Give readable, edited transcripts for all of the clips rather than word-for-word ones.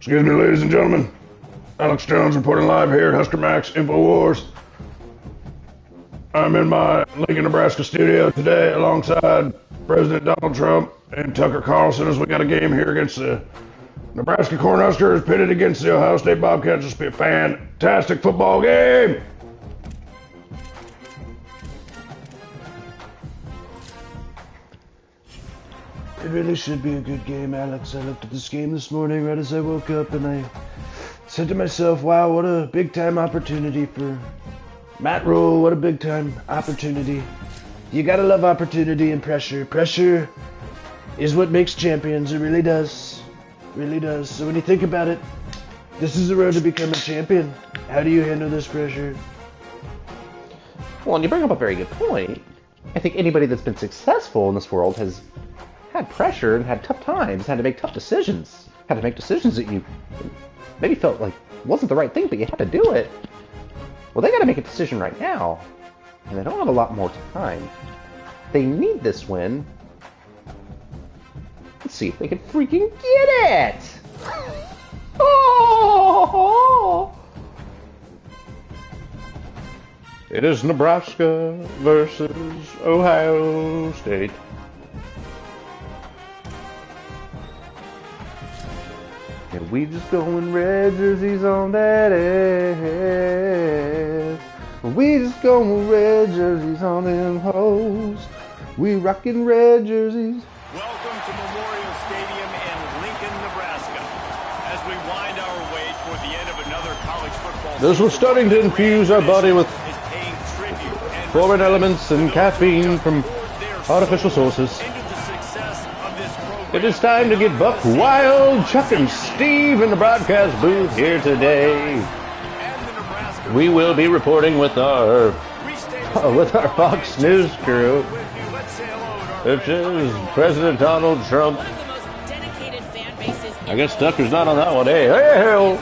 Excuse me, ladies and gentlemen. Alex Jones reporting live here at Husker Max InfoWars. I'm in my Lincoln, Nebraska studio today alongside President Donald Trump and Tucker Carlson as we got a game here against the Nebraska Cornhuskers pitted against the Ohio State Bobcats. This will be a fantastic football game. It really should be a good game, Alex. I looked at this game this morning right as I woke up and I said to myself, wow, what a big time opportunity for Matt Rule. What a big time opportunity. You gotta love opportunity and pressure. Pressure is what makes champions. It really does. It really does. So when you think about it, this is the road to become a champion. How do you handle this pressure? Well, and you bring up a very good point. I think anybody that's been successful in this world has had pressure and had tough times, had to make tough decisions, had to make decisions that you maybe felt like wasn't the right thing, but you had to do it. Well, they got to make a decision right now, and they don't have a lot more time. They need this win. Let's see if they can freaking get it! Oh! It is Nebraska versus Ohio State. And we just going red jerseys on that ass. We just going red jerseys on them hoes. We rockin' red jerseys. Welcome to Memorial Stadium in Lincoln, Nebraska. As we wind our way toward the end of another college football This was starting to infuse our body with foreign elements and caffeine from artificial sources. It is time to get Buck Wild, Chuck, and Steve in the broadcast booth here today. We will be reporting with our Fox News crew, which is President Donald Trump. I guess Tucker's not on that one. Hey, hey.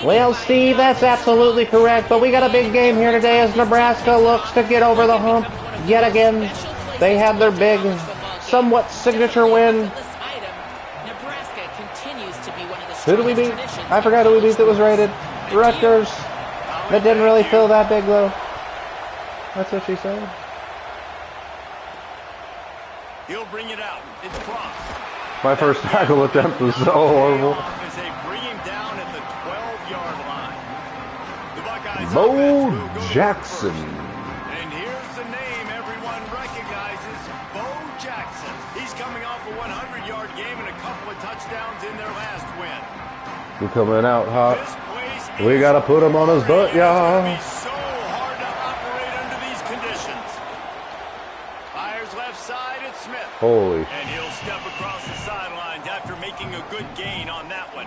Well, Steve, that's absolutely correct, but we got a big game here today as Nebraska looks to get over the hump yet again. They had their big, somewhat signature win. Who did we beat? I forgot who we beat that was rated. Rutgers. That didn't really feel that big, though. That's what she said. He'll bring it out. It's crossed. My first tackle attempt was so horrible. Bo Jackson. And here's the name everyone recognizes, Bo Jackson. He's coming off a 100-yard game and a couple of touchdowns in their last win. We're coming out hot. We gotta put him on his butt, y'all. It's so hard to operate under these conditions. Fires left side at Smith. Holy. And he'll step across the sidelines after making a good gain on that one.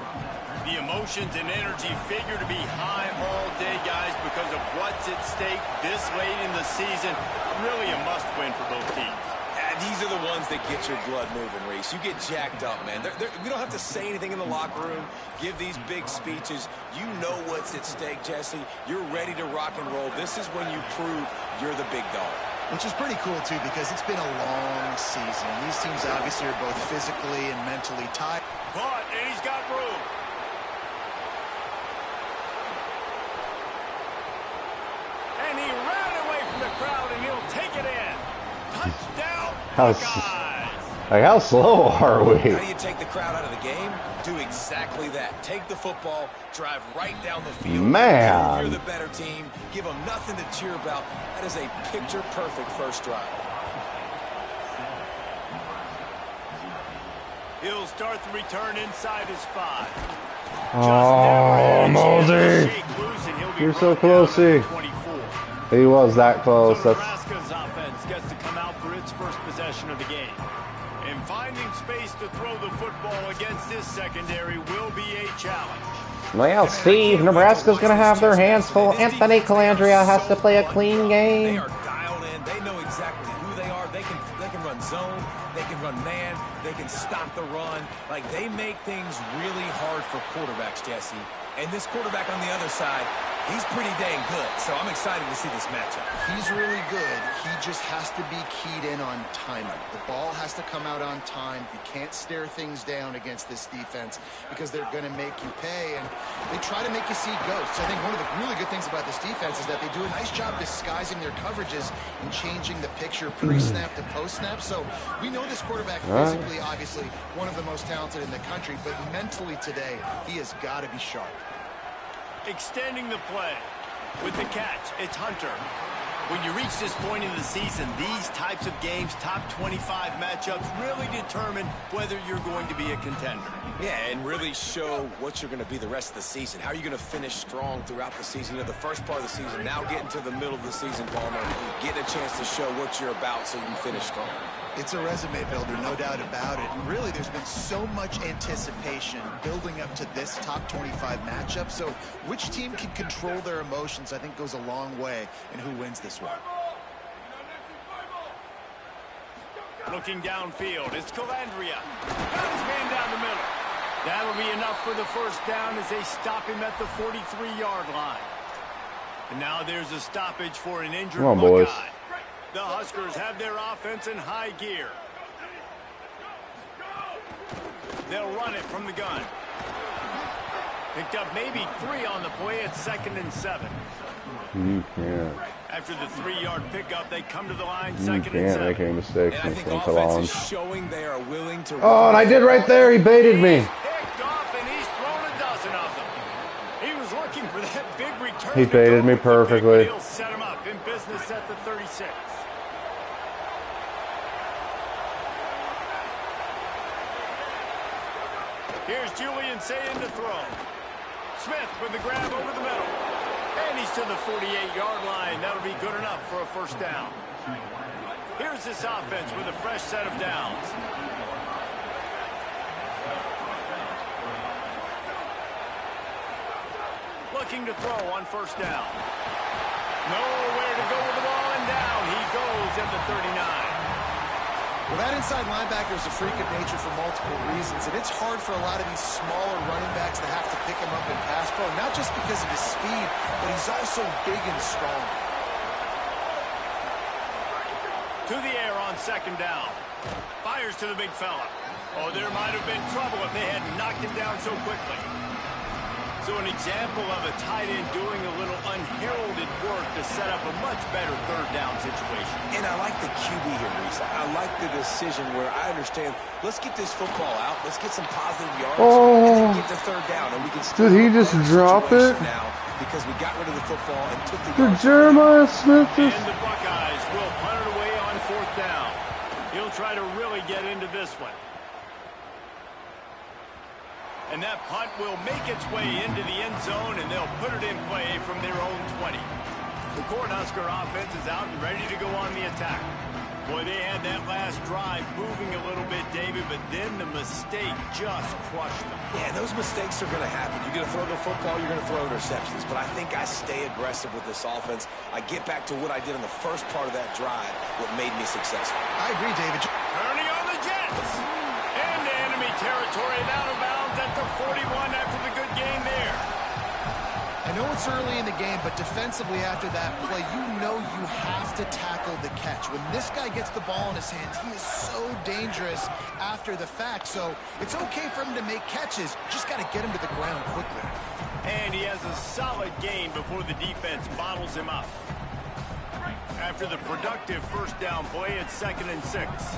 The emotions and energy figure to be high all day, guys, because of what's at stake this late in the season. Really a must-win for both teams. These are the ones that get your blood moving, Reese. You get jacked up, man. We don't have to say anything in the locker room, give these big speeches. You know what's at stake, Jesse. You're ready to rock and roll. This is when you prove you're the big dog. Which is pretty cool, too, because it's been a long season. These teams obviously are both physically and mentally tired. But, and he's got room. And he ran away from the crowd, and he'll take it in. Touchdown, How slow are we? How do you take the crowd out of the game? Do exactly that. Take the football, drive right down the field. Man. You're the better team. Give them nothing to cheer about. That is a picture-perfect first drive. He'll start the return inside his 5. Oh, Mosey. You're so close, He was that close. So Nebraska's offense gets to come out for its first possession of the game. And finding space to throw the football against this secondary will be a challenge. Well, Steve, Nebraska's going to have their hands full. Anthony Calandria has to play a clean game. They are dialed in. They know exactly who they are. They can run zone. They can run man. They can stop the run. Like, they make things really hard for quarterbacks, Jesse. And this quarterback on the other side He's pretty dang good, so I'm excited to see this matchup. He's really good. He just has to be keyed in on timing. The ball has to come out on time. You can't stare things down against this defense because they're going to make you pay, and they try to make you see ghosts. I think one of the really good things about this defense is that they do a nice job disguising their coverages and changing the picture pre-snap to post-snap. So we know this quarterback physically, obviously, one of the most talented in the country, but mentally today, he has got to be sharp. Extending the play. With the catch, it's Hunter. When you reach this point in the season, these types of games, top 25 matchups, really determine whether you're going to be a contender. Yeah, and really show what you're going to be the rest of the season. How are you going to finish strong throughout the season? You know, the first part of the season, now getting to the middle of the season, Palmer, getting a chance to show what you're about so you can finish strong. It's a resume builder, no doubt about it. And really, there's been so much anticipation building up to this top 25 matchup. So which team can control their emotions, I think, goes a long way in who wins this one. Looking downfield, it's Calandria. Got his man down the middle. That'll be enough for the first down as they stop him at the 43-yard line. And now there's a stoppage for an injured Come on, boys. Buckeye. The Huskers have their offense in high gear. They'll run it from the gun. Picked up maybe 3 on the play at 2nd and 7. You can't. After the 3-yard pickup, they come to the line, You 2nd and can't 7. make any mistakes And I in think front offense of is showing they are willing to... Oh, and I did right there. He baited me. Picked off, and he's thrown a dozen of them. He was looking for that big return. He baited me perfectly. He'll set him up in business at the 36. Here's Julian Sayin to throw. Smith with the grab over the middle. And he's to the 48-yard line. That'll be good enough for a first down. Here's this offense with a fresh set of downs. Looking to throw on first down. Nowhere to go with the ball, and down he goes at the 39. Well, that inside linebacker is a freak of nature for multiple reasons, and it's hard for a lot of these smaller running backs to have to pick him up in pass pro, not just because of his speed, but he's also big and strong. To the air on second down. Fires to the big fella. Oh, there might have been trouble if they hadn't knocked him down so quickly. So an example of a tight end doing a little unheralded work to set up a much better third down situation. And I like the QB here, Reese. I like the decision where I understand, let's get this football out, let's get some positive yards, and then get the third down, and we can still... Did he just drop it? Now, because we got rid of the football and took the... Did Jeremiah Smith just... And the Buckeyes will punt it away on fourth down. He'll try to really get into this one. And that punt will make its way into the end zone, and they'll put it in play from their own 20. The Cornhusker offense is out and ready to go on the attack. Boy, they had that last drive moving a little bit, David, but then the mistake just crushed them. Yeah, those mistakes are going to happen. You're going to throw the football, you're going to throw interceptions. But I think I stay aggressive with this offense. I get back to what I did in the first part of that drive, what made me successful. I agree, David. Turning on the Jets. Into enemy territory and out of bounds at the 41 after the good game there. I know it's early in the game, but defensively after that play, you know you have to tackle the catch. When this guy gets the ball in his hands, he is so dangerous after the fact. So it's okay for him to make catches. Just got to get him to the ground quickly. And he has a solid game before the defense bottles him up. After the productive first down play, it's 2nd and 6.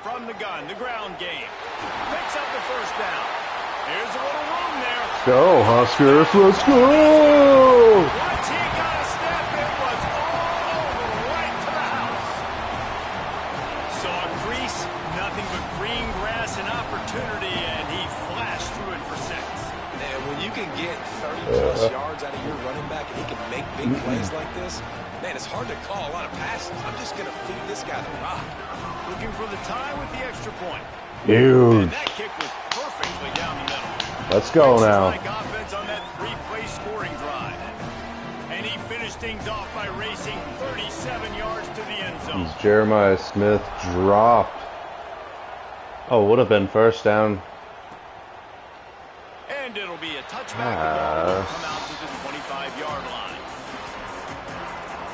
From the gun, the ground game. Picks up the first down. Here's a little room there. Let's go, Huskers. Let's go! Once he got a step, it was all over, right to the house. Saw a crease, nothing but green grass and opportunity, and he flashed through it for 6. And when you can get 30-plus yards out of your running back and he can make big plays like this, man, it's hard to call a lot of passes. I'm just going to feed this guy the rock. Looking for the tie with the extra point. Huge. And that kick was perfectly down the middle. Let's go now. Like offense on that 3-play scoring drive. And he finished things off by racing 37 yards to the end zone. Jeremiah Smith dropped. Oh, would have been first down. And it'll be touchback, the ball will come out to the 25-yard line.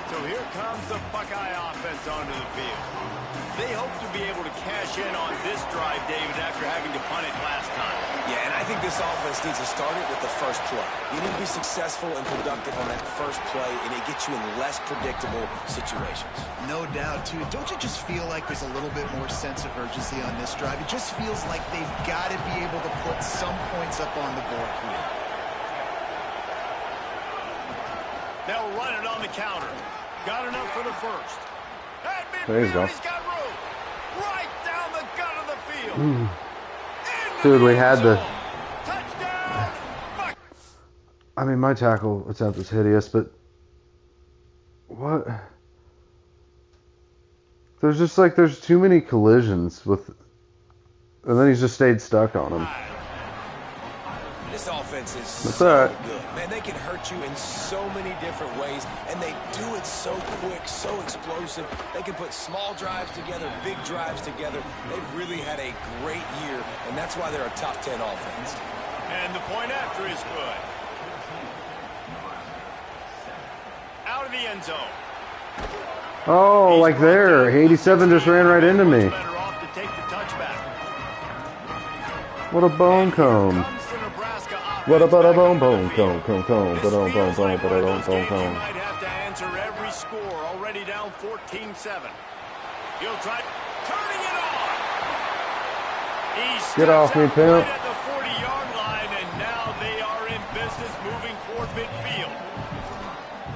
So here comes the Buckeye offense onto the field. They hope to be able to cash in on this drive, David, after having to punt it last time. Yeah, and I think this offense needs to start it with the first play. You need to be successful and productive on that first play, and it gets you in less predictable situations. No doubt, too. Don't you just feel like there's a little bit more sense of urgency on this drive? It just feels like they've got to be able to put some points up on the board here. They'll run it on the counter. Got enough for the first. There you go. He's got room. Right down the gut of the field. Dude, we had the... Touchdown. I mean, my tackle attempt was hideous, but... What? There's just like, there's too many collisions with... And then he's just stayed stuck on him. This offense is What's so that? good. Man, they can hurt you in so many different ways, and they do it so quick, so explosive. They can put small drives together, big drives together. They've really had a great year, and that's why they're a top 10 offense. And the point after is good. Out of the end zone. Oh, like there. 87 just ran right into me. Better off to take the touchback. What a bone cone. What about a bone cone, cone, This bone, feels like one of those games you cone. might have to answer every score. Already down 14-7. He'll try turning it on. He Get off me, steps out pimp. right at the 40-yard line, and now they are in business moving toward midfield.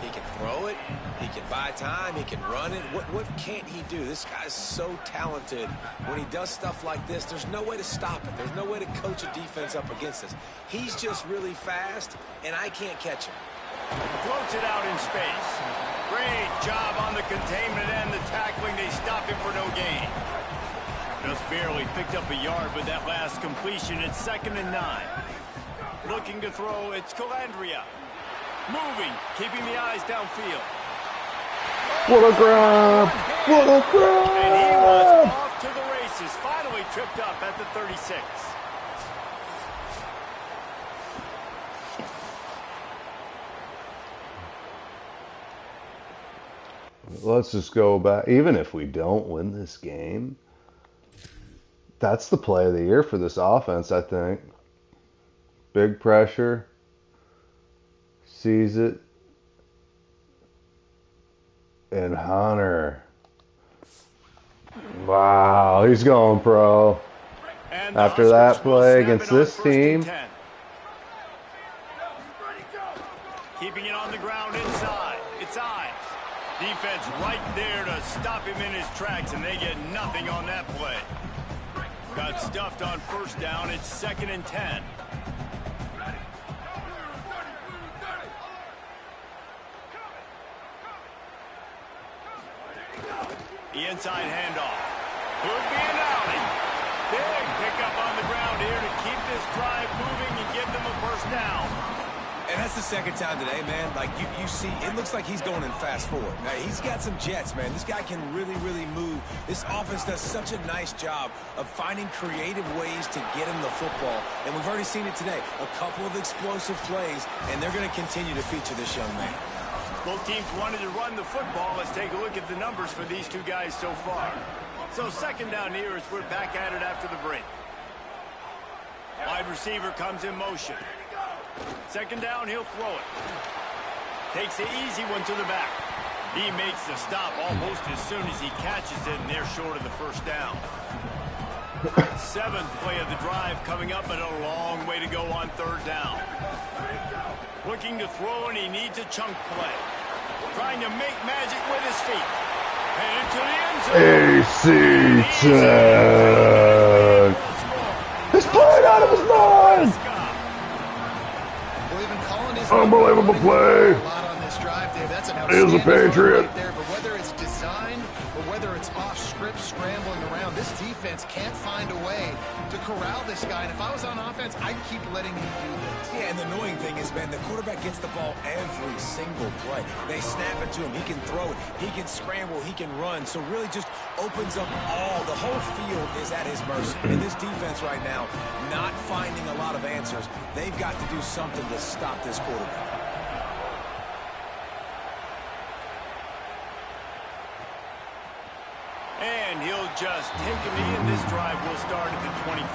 He can throw it. He can buy time. He can run it. What can't he do? This guy's so talented. When he does stuff like this, there's no way to stop it. There's no way to coach a defense up against this. He's just really fast, and I can't catch him. Floats it out in space. Great job on the containment and the tackling. They stop him for no gain. Just barely picked up a yard with that last completion. It's 2nd and 9. Looking to throw, it's Calandria. Moving, keeping the eyes downfield. What a grab! What a And he was grab! off to the races. Finally tripped up at the 36. Let's just go back. Even if we don't win this game, that's the play of the year for this offense, I think. Big pressure. Sees it. And Hunter. Wow, he's going pro. And the After that Huskers will play snap against it on this 1st and team. 10. Keeping it on the ground inside. It's Ives. Defense right there to stop him in his tracks, and they get nothing on that play. Got stuffed on 1st down. It's 2nd and 10. The inside handoff. Could be an outing. Big pickup on the ground here to keep this drive moving and give them a 1st down. And that's the 2nd time today, man. Like, you see, it looks like he's going in fast forward. Now, he's got some jets, man. This guy can really, really move. This offense does such a nice job of finding creative ways to get him the football. And we've already seen it today. A couple of explosive plays, and they're going to continue to feature this young man. Both teams wanted to run the football. Let's take a look at the numbers for these two guys so far. So 2nd down here as we're back at it after the break. Wide receiver comes in motion. 2nd down, he'll throw it. Takes the easy one to the back. He makes the stop almost as soon as he catches it, and they're short of the 1st down. 7th play of the drive coming up, and a long way to go on 3rd down. Looking to throw, and he needs a chunk play. Trying to make magic with his feet. Headed to the end zone. AC10. He's playing out of his mind. Unbelievable play. A lot on this drive, Dave. That's an He is a outstanding Patriot. right there. But whether it's designed or whether it's off script scrambling around, this defense defense can't find a way to corral this guy. And if I was on offense, I'd keep letting him do this. Yeah, and the annoying thing is, man, the quarterback gets the ball every single play. They snap it to him. He can throw it. He can scramble. He can run. So really just opens up all. The whole field is at his mercy. And this defense right now, not finding a lot of answers. They've got to do something to stop this quarterback. And he'll just take a knee, and this drive will start at the 25.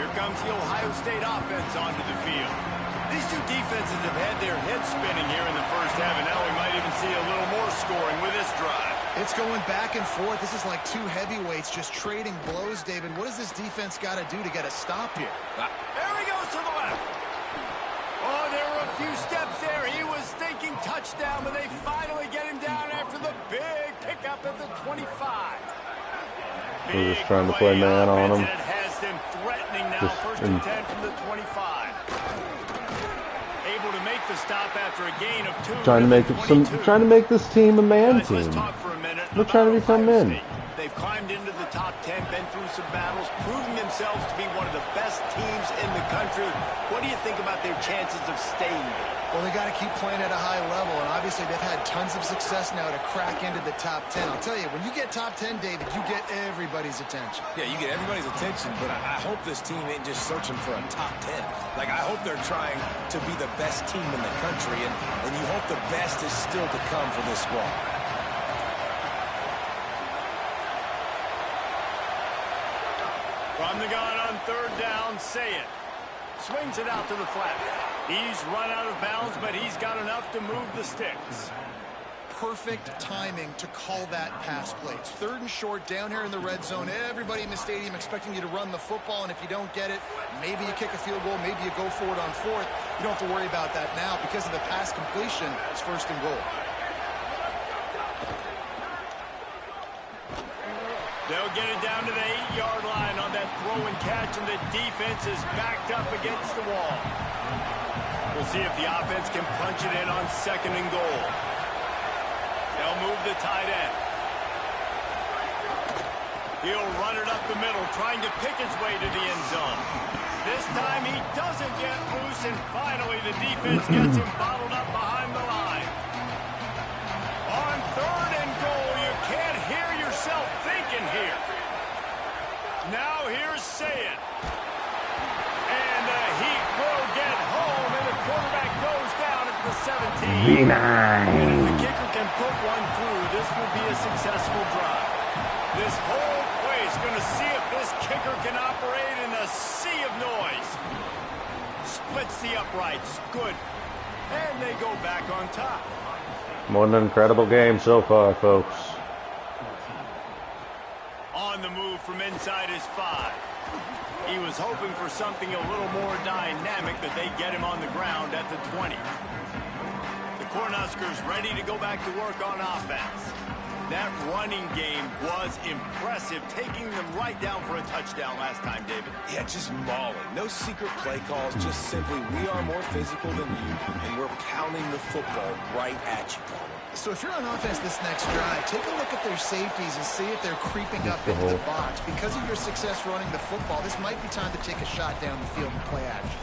Here comes the Ohio State offense onto the field. These two defenses have had their heads spinning here in the first half, and now we might even see a little more scoring with this drive. It's going back and forth. This is like two heavyweights just trading blows, David. What does this defense got to do to get a stop here? There he goes to the left. Oh, there were a few steps there. He was thinking touchdown, but they finally get him down after the big pickup at the 25. They're just trying to play man on him. It has them threatening now. First and 10 from the 25. Able to make the stop after a gain of 2. Trying to make this team a man team. Let's talk for a minute. They're trying to become men. They've climbed into the top 10, been through some battles, proving themselves to be one of the best teams in the country. What do you think about their chances of staying there? Well, they got to keep playing at a high level, and obviously they've had tons of success now to crack into the top 10. I'll tell you, when you get top 10, David, you get everybody's attention. Yeah, you get everybody's attention, but I hope this team ain't just searching for a top 10. Like, I hope they're trying to be the best team in the country, and you hope the best is still to come for this squad. From the gun on third down, say it. Swings it out to the flat. He's run out of bounds, but he's got enough to move the sticks. Perfect timing to call that pass play. It's third and short down here in the red zone. Everybody in the stadium expecting you to run the football, and if you don't get it, maybe you kick a field goal, maybe you go for it on fourth. You don't have to worry about that now. Because of the pass completion, it's first and goal. They'll get it down to the 8-yard line on that throw and catch, and the defense is backed up against the wall. We'll see if the offense can punch it in on second and goal. They'll move the tight end. He'll run it up the middle, trying to pick his way to the end zone. This time he doesn't get loose, and finally the defense gets him bottled up behind the line. On third and goal, you can't hear yourself thinking here. Now here's Sayet. And the Heat will get home, and the quarterback goes down at the 17. And if the kicker can put one through, this will be a successful drive. This whole place going to see if this kicker can operate in a sea of noise. Splits the uprights. Good. And they go back on top. What an incredible game so far, folks. On the move from inside his 5. He was hoping for something a little more dynamic, but they get him on the ground at the 20. The Cornhuskers ready to go back to work on offense. That running game was impressive, taking them right down for a touchdown last time, David. Yeah, just mauling. No secret play calls, just simply we are more physical than you, and we're pounding the football right at you. So if you're on offense this next drive, take a look at their safeties and see if they're creeping up into the box. Because of your success running the football, this might be time to take a shot down the field and play action.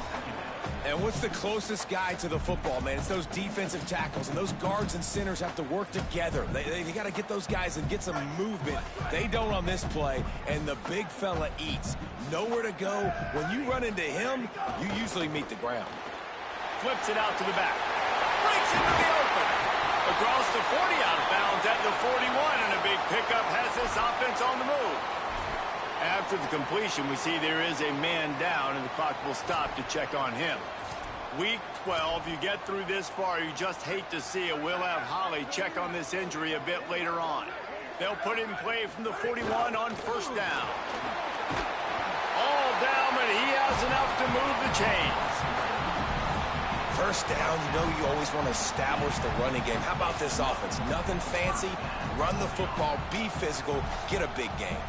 And what's the closest guy to the football, man? It's those defensive tackles, and those guards and centers have to work together. They got to get those guys and get some movement. They don't on this play, and the big fella eats. Nowhere to go. When you run into him, you usually meet the ground. Flips it out to the back. Breaks into the open. Across the 40, out of bounds at the 41, and a big pickup has this offense on the move. After the completion, we see there is a man down, and the clock will stop to check on him. Week 12, you get through this far, you just hate to see it. We'll have Holly check on this injury a bit later on. They'll put it in play from the 41 on first down. All down, but he has enough to move the chains. First down, you know you always want to establish the running game. How about this offense? Nothing fancy. Run the football, be physical, get a big game.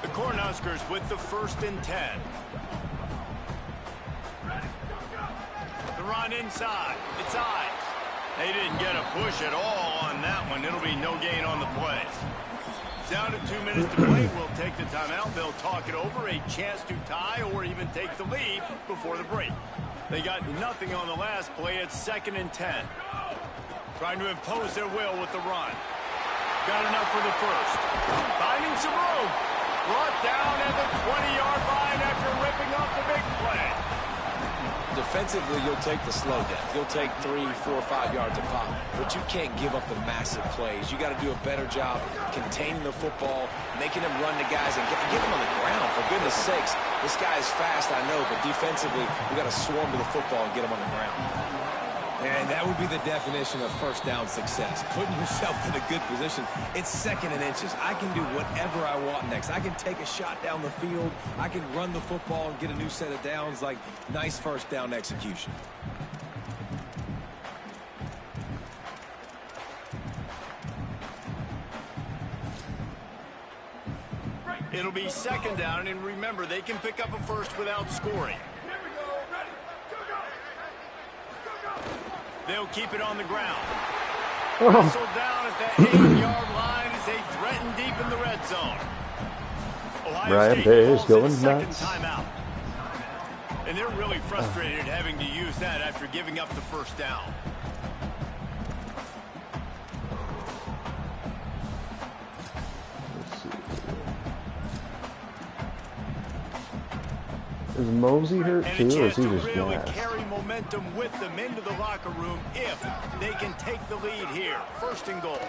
The Cornhuskers with the 1st and 10. The run inside. It's Ives. They didn't get a push at all on that one. It'll be no gain on the play. Down to 2 minutes to play. We'll take the timeout. They'll talk it over. A chance to tie or even take the lead before the break. They got nothing on the last play. It's 2nd and 10. Trying to impose their will with the run. Got enough for the first. Finding some room. Brought down at the 20-yard line after ripping off the big play. Defensively, you'll take the slow down. You'll take 3, 4, 5 yards a pop. But you can't give up the massive plays. You got to do a better job containing the football, making them run to guys, and get them on the ground. For goodness sakes, this guy is fast, I know, but defensively, we got to swarm to the football and get him on the ground. And that would be the definition of first down success. Putting yourself in a good position. It's 2nd and inches. I can do whatever I want next. I can take a shot down the field. I can run the football and get a new set of downs. Like, nice first down execution. It'll be 2nd down, and remember, they can pick up a first without scoring. They'll keep it on the ground. Wrestled down at the 8-yard line as they threaten deep in the red zone. Ohio State calls it a second timeout. And they're really frustrated having to use that after giving up the first down. Is Mosey hurt too, or is he just really gassed? carry momentum with them into the locker room if they can take the lead here. 1st and goal.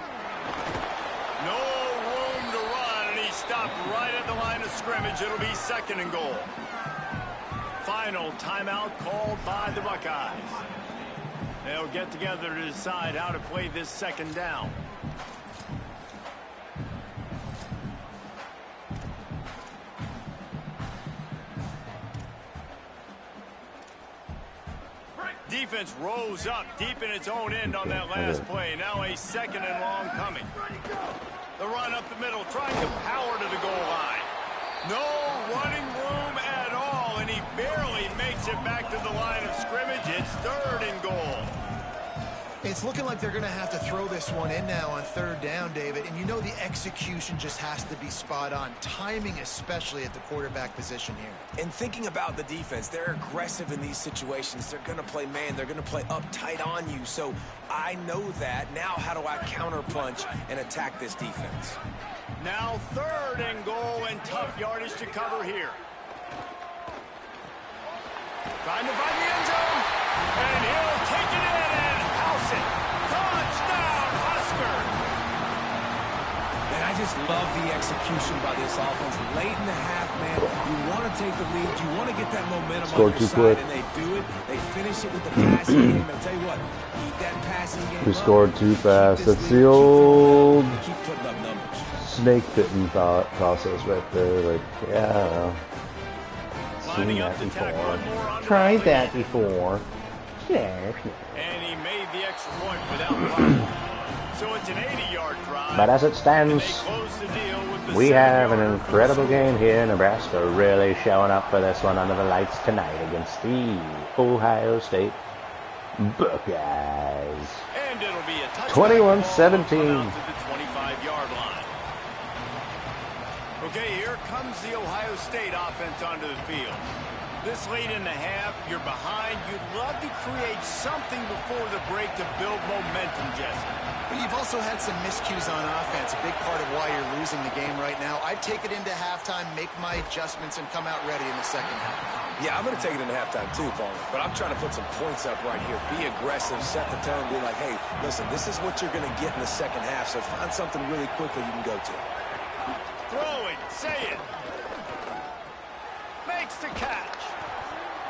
No room to run, and he stopped right at the line of scrimmage. It'll be 2nd and goal. Final timeout called by the Buckeyes. They'll get together to decide how to play this 2nd down. Defense rose up deep in its own end on that last play. Now a 2nd and long coming. The run up the middle, trying to power to the goal line. No running room at all, and he barely makes it back to the line of scrimmage. It's 3rd and goal. It's looking like they're going to have to throw this one in now on 3rd down, David. And you know the execution just has to be spot on. Timing, especially at the quarterback position here. And thinking about the defense, they're aggressive in these situations. They're going to play man. They're going to play uptight on you. So I know that. Now how do I counterpunch and attack this defense? Now 3rd and goal, and tough yardage to cover here. Trying to find the end zone. And he'll take it in and house it. Touchdown, Huskers. And I just love the execution by this offense. Late in the half, man, you want to take the lead. You want to get that momentum on your side, and they do it. They finish it with the passing game. And I'll tell you what, keep that passing game. We scored too fast. That's the old Keep putting up numbers. snake bitten thought process right there. Like, yeah, seen that before. Tried that before. Yeah. And he made the extra point without problem. So it's an 80-yard drive. But as it And stands, they close the deal with the we have an 7-yarder incredible first. game here. Nebraska really showing up for this one under the lights tonight against the Ohio State Buckeyes. And it'll be a touchdown. 21-17. To the 25-yard line. Okay, here comes the Ohio State offense onto the field. This late in the half, you're behind. You'd love to create something before the break to build momentum, Jesse. But you've also had some miscues on offense, a big part of why you're losing the game right now. I'd take it into halftime, make my adjustments, and come out ready in the 2nd half. Yeah, I'm going to take it into halftime too, Paul. But I'm trying to put some points up right here. Be aggressive, set the tone, be like, hey, listen, this is what you're going to get in the 2nd half, so find something really quickly you can go to. Throwing, say it. Makes the catch.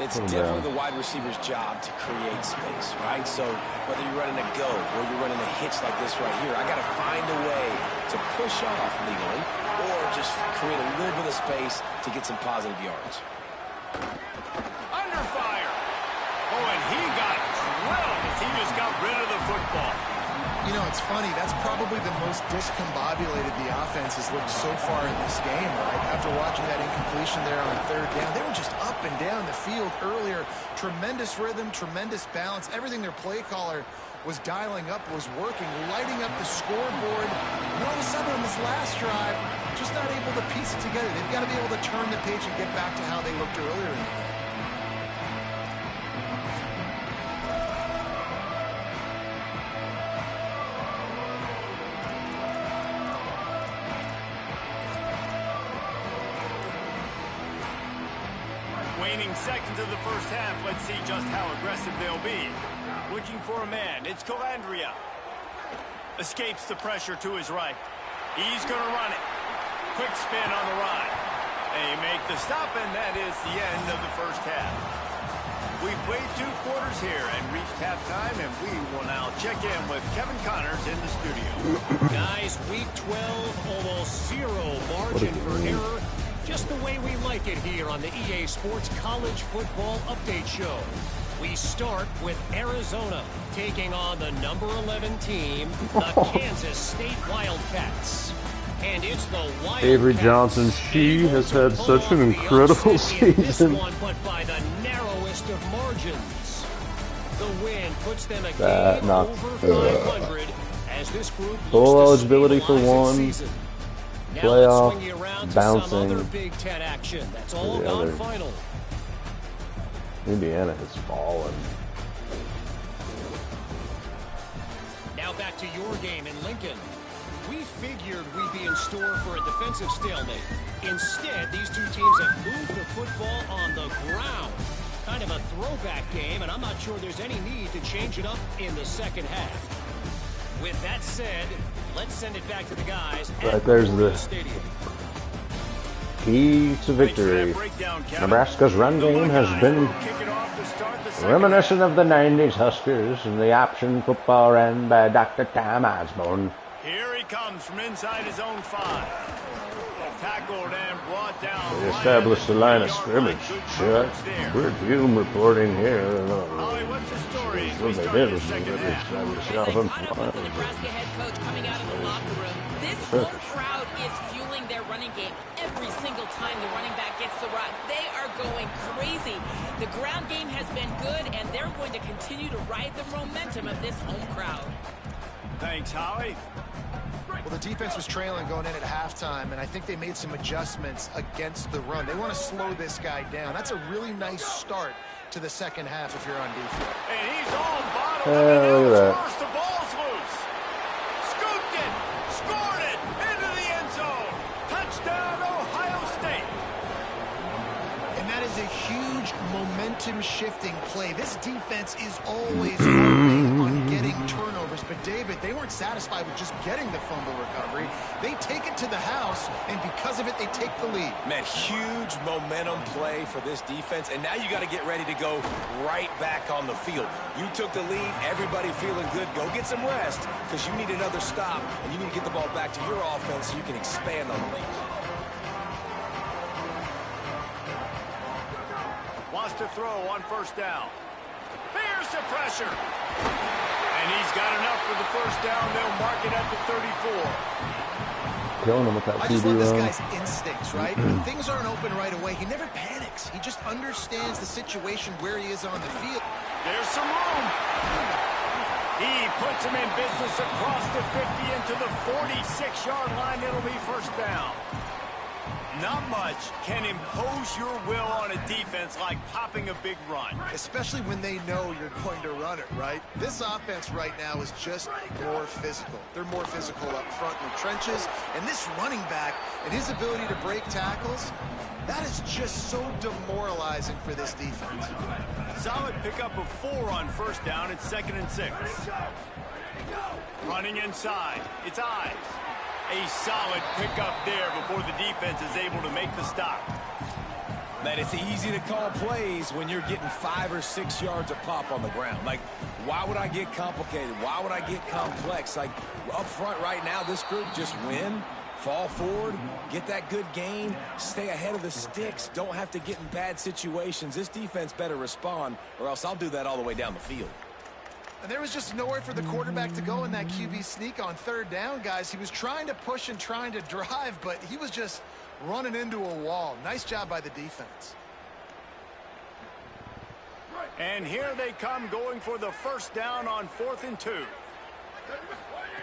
It's definitely the wide receiver's job to create space, right? So whether you're running a go or you're running a hitch like this right here, I got to find a way to push off legally or just create a little bit of space to get some positive yards. Under fire. Oh, and he got drilled as he just got rid of the football. You know, it's funny. That's probably the most discombobulated the offense has looked so far in this game, right? After watching that incompletion there on 3rd down, they were just up and down the field earlier. Tremendous rhythm, tremendous balance. Everything their play caller was dialing up was working, lighting up the scoreboard. And all of a sudden on this last drive, just not able to piece it together. They've got to be able to turn the page and get back to how they looked earlier in the game. Waning seconds of the first half. Let's see just how aggressive they'll be. Looking for a man. It's Calandria. Escapes the pressure to his right. He's going to run it. Quick spin on the run. They make the stop, and that is the end of the first half. We've played 2 quarters here and reached halftime, and we will now check in with Kevin Connors in the studio. Guys, week 12, almost 0 margin for error. Just the way we like it here on the EA Sports College Football Update Show. We start with Arizona taking on the number 11 team, the Kansas State Wildcats. And it's the Wildcats. Avery Johnson, she has had such an incredible season. But by the narrowest of margins. The win puts them a That game knocked over 500 as this group full looks to eligibility for stabilize one. its season. Now Playoff, let's swing you around to bouncing some other Big Ten action. That's all the gone other. final. Indiana has fallen. Now back to your game in Lincoln. We figured we'd be in store for a defensive stalemate. Instead, these two teams have moved the football on the ground. Kind of a throwback game, and I'm not sure there's any need to change it up in the second half. With that said, let's send it back to the guys. Right there's the stadium. Key to victory. Nebraska's run game has been reminiscent of the 90s Huskers and the option football ran by Dr. Tom Osborne. Here he comes from inside his own 5. Tackled and brought down. They established the line of scrimmage. Shut. We're Hume reporting here. Holly, what's the story? What they did was they established the offensive line. The Nebraska head coach coming out of the locker room. This home crowd is fueling their running game. Every single time the running back gets the rock, they are going crazy. The ground game has been good, and they're going to continue to ride the momentum of this home crowd. Thanks, Holly. Well, the defense was trailing going in at halftime, and I think they made some adjustments against the run. They want to slow this guy down. That's a really nice start to the second half if you're on defense. And he's all bottled Look at that. first. The ball's loose. Scooped it. Scored it. Into the end zone. Touchdown, Ohio State. And that is a huge momentum-shifting play. This defense is always working on getting turnovers. But, David, they weren't satisfied with just getting the fumble recovery. They take it to the house, and because of it, they take the lead. Man, huge momentum play for this defense, and now you got to get ready to go right back on the field. You took the lead, everybody feeling good. Go get some rest because you need another stop, and you need to get the ball back to your offense so you can expand on the lead. Wants to throw on first down. There's the pressure. And he's got enough for the first down. They'll mark it at the 34. Killing him with that I just CD love this run. guy's instincts, right? When things aren't open right away, he never panics. He just understands the situation where he is on the field. There's some room. He puts him in business across the 50 into the 46-yard line. It'll be first down. Not much can impose your will on a defense like popping a big run. Especially when they know you're going to run it, right? This offense right now is just more physical. They're more physical up front in the trenches. And this running back and his ability to break tackles, that is just so demoralizing for this defense. Solid pickup of 4 on first down. It's 2nd and 6. Running inside. It's Ives. A solid pickup there before the defense is able to make the stop. Man, it's easy to call plays when you're getting 5 or 6 yards of pop on the ground. Like, why would I get complicated? Why would I get complex? Like, up front right now, this group just win, fall forward, get that good gain, stay ahead of the sticks, don't have to get in bad situations. This defense better respond, or else I'll do that all the way down the field. And there was just nowhere for the quarterback to go in that QB sneak on third down, guys. He was trying to push and trying to drive, but he was just running into a wall. Nice job by the defense. And here they come going for the first down on 4th and 2.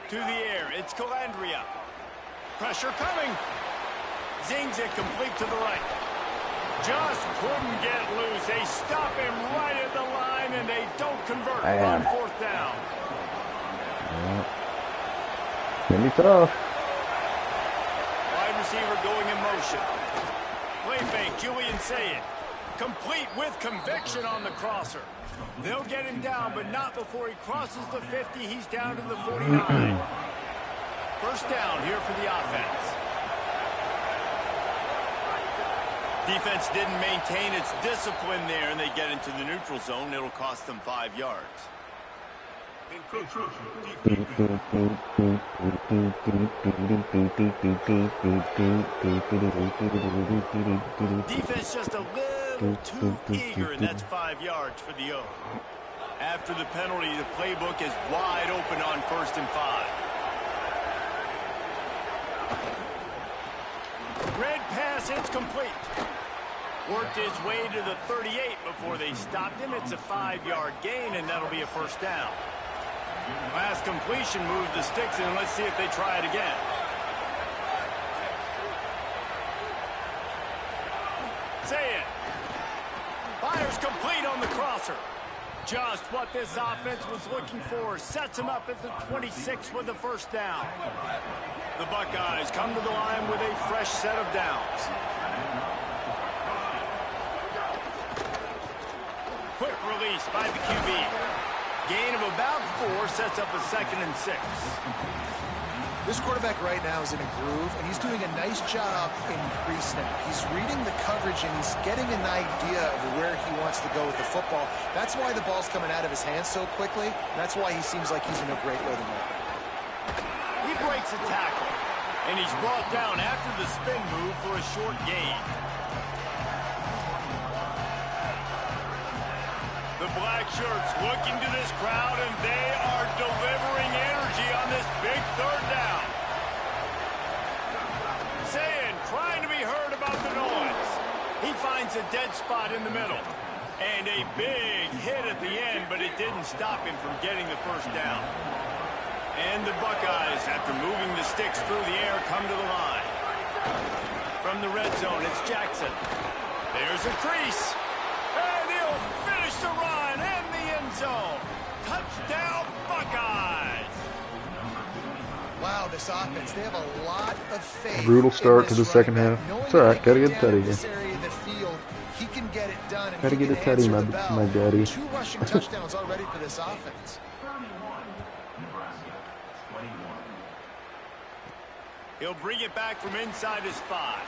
To the air, it's Calandria. Pressure coming. Zings it complete to the right. Just couldn't get loose. They stop him right at the line, and they don't convert on 4th down. Gonna be tough. Wide receiver going in motion. Play fake, Julian Sayed. Complete with conviction on the crosser. They'll get him down, but not before he crosses the 50. He's down to the 49. First down here for the offense. Defense didn't maintain its discipline there, and they get into the neutral zone. It'll cost them 5 yards. Defense just a little too eager, and that's 5 yards for the O. After the penalty, the playbook is wide open on 1st and 5. Red pass, it's complete. Worked his way to the 38 before they stopped him. It's a 5-yard gain, and that'll be a first down. Last completion moved the sticks, and let's see if they try it again. Say it. Fires complete on the crosser. Just what this offense was looking for. Sets him up at the 26 with the first down. The Buckeyes come to the line with a fresh set of downs. Quick release by the QB. Gain of about 4 sets up a 2nd and 6. This quarterback right now is in a groove, and he's doing a nice job in pre-snap. He's reading the coverage, and he's getting an idea of where he wants to go with the football. That's why the ball's coming out of his hands so quickly. That's why he seems like he's in a great rhythm right now. He breaks a tackle, and he's brought down after the spin move for a short gain. The black shirts looking to this crowd, and they are delivering energy on this big 3rd down. Saying, trying to be heard about the noise. He finds a dead spot in the middle. And a big hit at the end, but it didn't stop him from getting the first down. And the Buckeyes, after moving the sticks through the air, come to the line. From the red zone, it's Jackson. There's a crease. And he'll finish the run in the end zone. Touchdown, Buckeyes. Wow, this offense, they have a lot of faith. Brutal start to the second half. It's all right. Gotta get Teddy again. This area of the field, he can get it done. Gotta get a Teddy, my daddy. 2 rushing touchdowns already for this offense. He'll bring it back from inside his 5.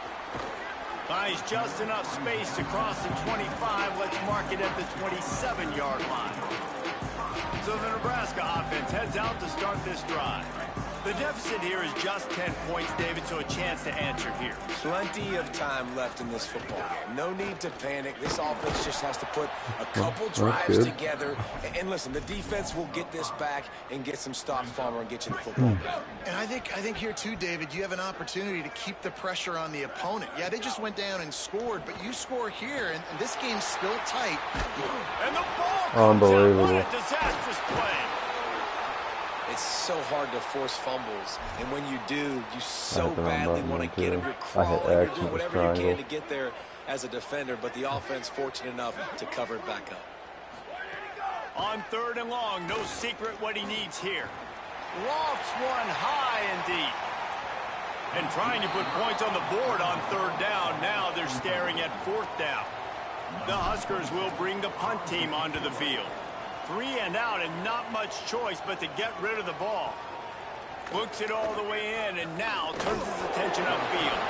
Finds just enough space to cross the 25. Let's mark it at the 27-yard line. So the Nebraska offense heads out to start this drive. The deficit here is just 10 points, David, so a chance to answer here. Plenty of time left in this football game. No need to panic. This offense just has to put a couple drives together. And listen, the defense will get this back and get some stops, Palmer, and get you the football game. And I think here too, David, you have an opportunity to keep the pressure on the opponent. Yeah, they just went down and scored, but you score here, and this game's still tight. And the ball comes out. What a disastrous play. It's so hard to force fumbles, and when you do, you so badly want to get them. You're crawling, you're doing whatever you can to get there as a defender, but the offense fortunate enough to cover it back up. On 3rd and long, no secret what he needs here. Lofts one high and deep. And trying to put points on the board on 3rd down. Now they're staring at 4th down. The Huskers will bring the punt team onto the field. 3 and out, and not much choice but to get rid of the ball. Books it all the way in, and now turns his attention upfield.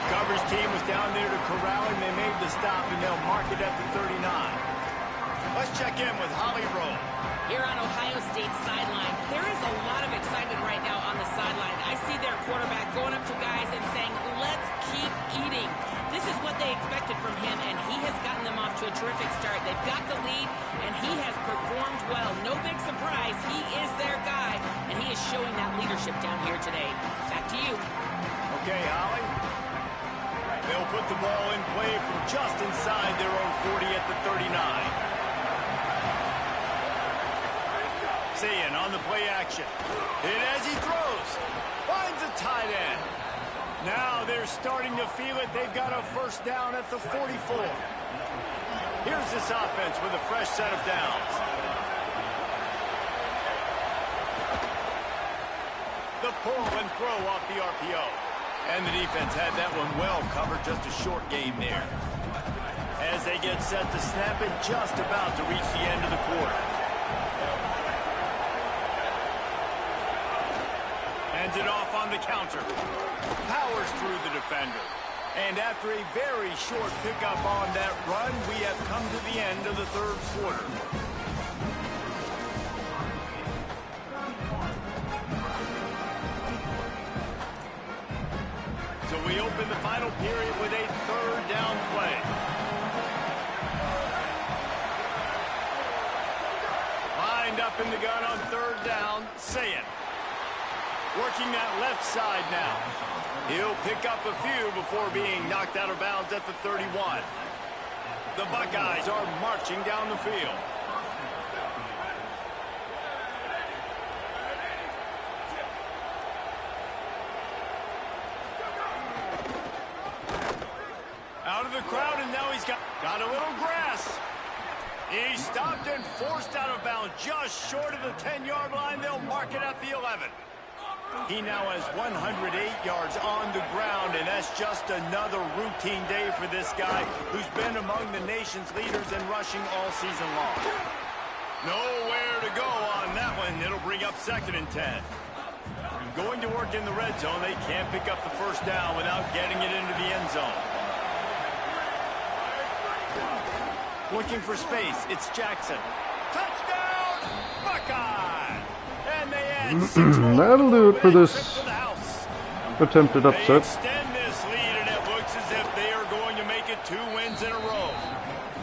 Coverage team was down there to corral him. They made the stop, and they'll mark it at the 39. Let's check in with Holly Rowe. Here on Ohio State's sideline, there is a lot of excitement right now on the sideline. I see their quarterback going up to guys and saying, let's keep eating. This is what they expected from him, and he has gotten them off to a terrific start. They've got the lead, and he has performed well. No big surprise. He is their guy, and he is showing that leadership down here today. Back to you. Okay, Holly. They'll put the ball in play from just inside their own 40 at the 39. Sayin on the play action. Hit as he throws. Finds a tight end. Now they're starting to feel it. They've got a first down at the 44. Here's this offense with a fresh set of downs. The pull and throw off the RPO. And the defense had that one well covered. Just a short game there. As they get set to snap it, just about to reach the end of the quarter. Hands it off on the counter. Powers through the defender. And after a very short pickup on that run, we have come to the end of the third quarter. So we open the final period with a third down play. Lined up in the gun on third down, Sayin. Working that left side now. He'll pick up a few before being knocked out of bounds at the 31. The Buckeyes are marching down the field. Out of the crowd, and now he's got a little grass. He stopped and forced out of bounds just short of the 10-yard line. They'll mark it at the 11. He now has 108 yards on the ground, and that's just another routine day for this guy who's been among the nation's leaders in rushing all season long. Nowhere to go on that one. It'll bring up 2nd and 10. Going to work in the red zone, they can't pick up the first down without getting it into the end zone. Looking for space, it's Jackson. Touchdown, Buckeye! And they add 6 more. That'll do it for this attempted upset. They extend this lead, and it looks as if they are going to make it 2 wins in a row.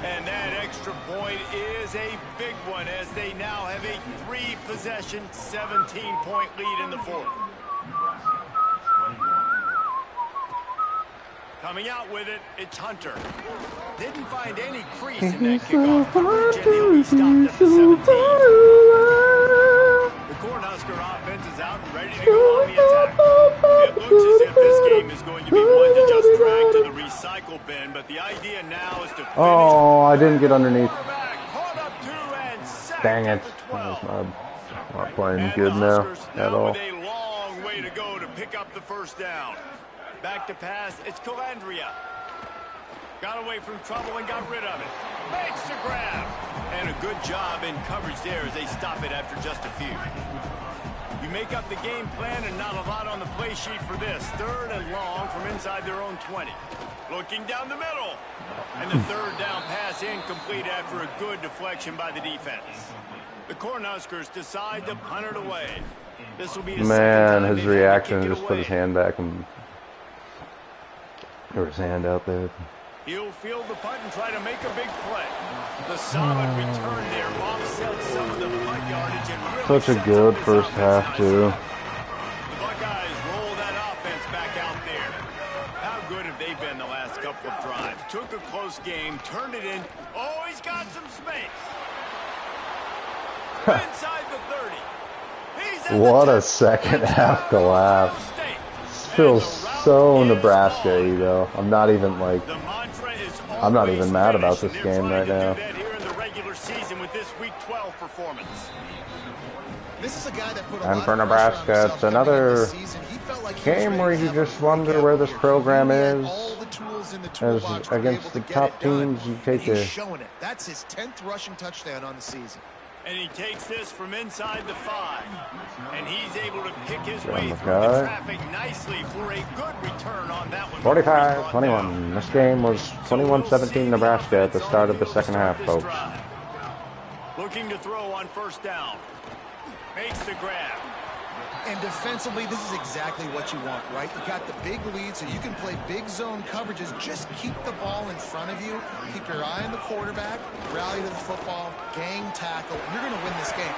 And that extra point is a big one, as they now have a 3-possession, 17-point lead in the fourth. Coming out with it, it's Hunter. Didn't find any crease in that kickoff coverage, and he'll be stopped at the 17. The Cornhusker offense is out and ready to go on the attack. It looks as if this game is going to be one to just drag to the recycle bin, but the idea now is to finish. Oh, I didn't get underneath. Caught up to and sacked Dang it. at the 12. Not playing And good the now Huskers at all. with a long way to go to pick up the first down. Back to pass, it's Calandria. Got away from trouble and got rid of it. Makes the grab. And a good job in coverage there as they stop it after just a few. You make up the game plan and not a lot on the play sheet for this. 3rd and long from inside their own 20. Looking down the middle. And the 3rd down pass incomplete after a good deflection by the defense. The Cornhuskers decide to punt it away. This will be the Man, his second time reaction they've had to just kick it put his away. hand back and threw his hand out there. He'll field the punt and try to make a big play. The solid return there offsets some of the punt yardage and really Such a sets good up his first offense half, too. The Buckeyes roll that offense back out there. How good have they been the last couple of drives? Took a close game, turned it in. Oh, he's got some space. Inside the 30. He's at What the a 10. second half collapse. This feels so Nebraska-y, though. I'm not even like... The mantra is I'm not even mad about finish, this and they're game trying right to do now. that here in the regular season with this Week 12 performance. This is a guy that put a And lot for of pressure on Nebraska, himself it's coming another into the season. He felt like he was game ready where to you have just a wonder breakout where this year. program He had is. all the tools in the As toolbox to be against able the to get top it done, teams, you and take he's a... showing it. That's his 10th rushing touchdown on the season. And he takes this from inside the 5. And he's able to pick his Yeah, way my through guy. the traffic nicely for a good return on that one. before he's brought down. 45-21. This game was So we'll see 21-17 Nebraska at the offense start on of the field second to half, start this folks. drive. Looking to throw on first down. Makes the grab. And defensively, this is exactly what you want, right? You got the big lead, so you can play big zone coverages. Just keep the ball in front of you. Keep your eye on the quarterback. Rally to the football. Gang tackle. You're going to win this game.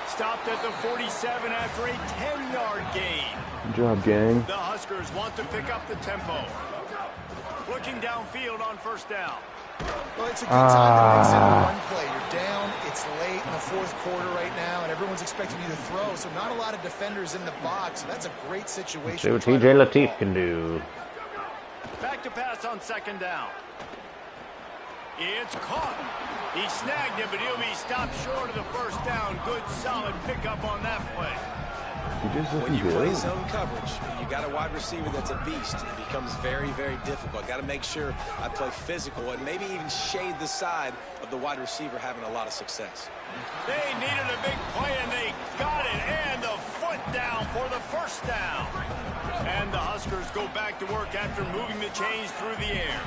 Stopped at the 47 after a 10-yard gain. Good job, gang. The Huskers want to pick up the tempo. Looking downfield on first down. Well, it's a good time to mix in the run play. You're down, it's late in the fourth quarter right now, and everyone's expecting you to throw, so not a lot of defenders in the box. So that's a great situation. See what TJ Latif can do. Back to pass on second down. It's caught. He snagged it, but he'll be stopped short of the first down. Good, solid pickup on that play. When you play zone coverage, you got a wide receiver that's a beast. It becomes very, very difficult. Got to make sure I play physical and maybe even shade the side of the wide receiver having a lot of success. They needed a big play, and they got it. And the foot down for the first down. And the Huskers go back to work after moving the chains through the air.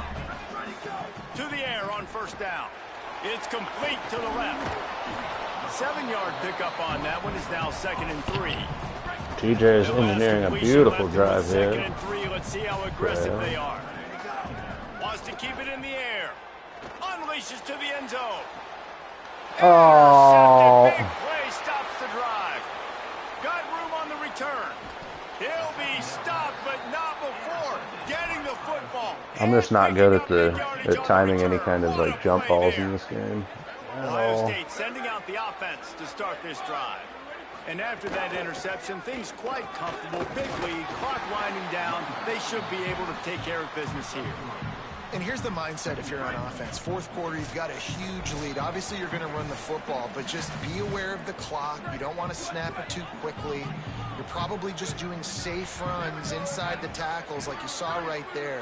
To the air on first down. It's complete to the left. 7-yard pickup on that one is now 2nd and 3. TJ is engineering a beautiful drive here. 2nd and 3. Let's see how aggressive they are. Wants to keep it in the air. Unleashes to the end zone. Oh. Big play stops the drive. Got room on the return. He'll be stopped, but not before getting the football. I'm just not good at timing any kind of like jump balls in this game. Ohio State sending out the offense to start this drive. And after that interception, things quite comfortable. Big lead, clock winding down. They should be able to take care of business here. And here's the mindset if you're on offense. Fourth quarter, you've got a huge lead. Obviously, you're going to run the football, but just be aware of the clock. You don't want to snap it too quickly. You're probably just doing safe runs inside the tackles like you saw right there.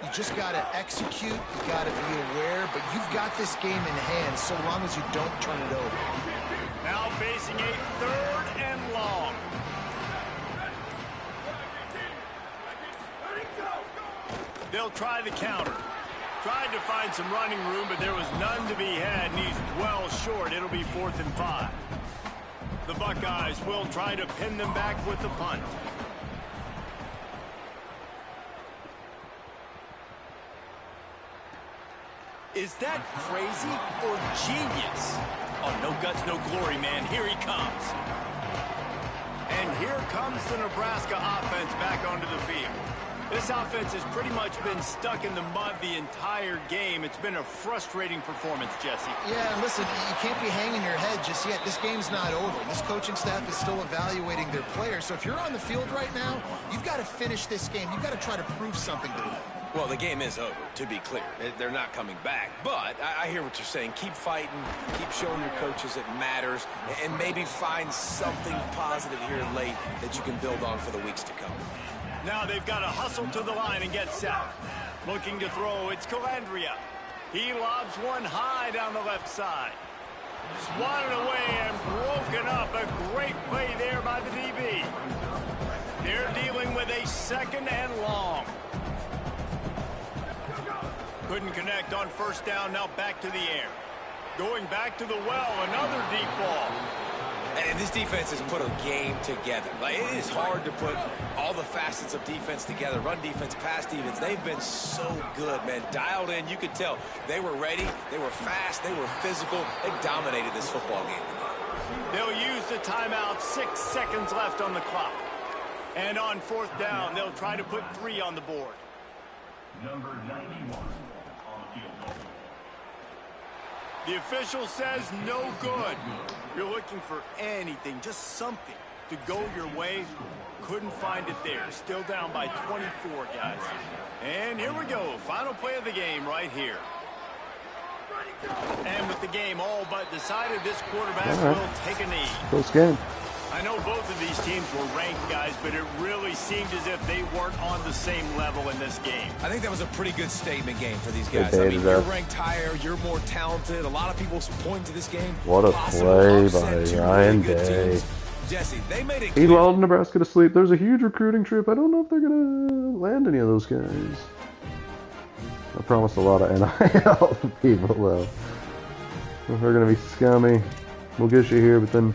You just got to execute. You got to be aware, but you've got this game in hand so long as you don't turn it over. Now facing a 3rd and long. They'll try the counter. Tried to find some running room, but there was none to be had, and he's well short. It'll be 4th and 5. The Buckeyes will try to pin them back with the punt. Is that crazy or genius? Oh, no guts, no glory, man. Here he comes. And here comes the Nebraska offense back onto the field. This offense has pretty much been stuck in the mud the entire game. It's been a frustrating performance, Jesse. Yeah, and listen, you can't be hanging your head just yet. This game's not over. This coaching staff is still evaluating their players. So if you're on the field right now, you've got to finish this game. You've got to try to prove something to them. Well, the game is over, to be clear. They're not coming back. But I hear what you're saying. Keep fighting. Keep showing your coaches it matters. And maybe find something positive here late that you can build on for the weeks to come. Now they've got to hustle to the line and get set. Looking to throw, it's Calandria. He lobs one high down the left side. Swatted away and broken up. A great play there by the DB. They're dealing with a 2nd and long. Couldn't connect on first down, now back to the air. Going back to the well, another deep ball. And this defense has put a game together. Like, it is hard to put all the facets of defense together. Run defense, pass defense. They've been so good, man. Dialed in. You could tell they were ready. They were fast. They were physical. They dominated this football game. They'll use the timeout. 6 seconds left on the clock. And on 4th down, they'll try to put 3 on the board. Number 91. The official says no good. You're looking for anything, just something to go your way. Couldn't find it there. Still down by 24, guys. And here we go. Final play of the game right here. And with the game all but decided, this quarterback will take a knee. Close game. I know both of these teams were ranked, guys, but it really seemed as if they weren't on the same level in this game. I think that was a pretty good statement game for these guys. I mean, you're ranked higher, you're more talented. A lot of people point to this game. What a play by Ryan Day. Jesse, they made it He lulled Nebraska to sleep. There's a huge recruiting trip. I don't know if they're going to land any of those guys. I promised a lot of NIL people, though. If they're going to be scummy, we'll get you here, but then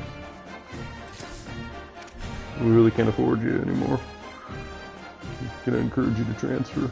we really can't afford you anymore. Going to encourage you to transfer.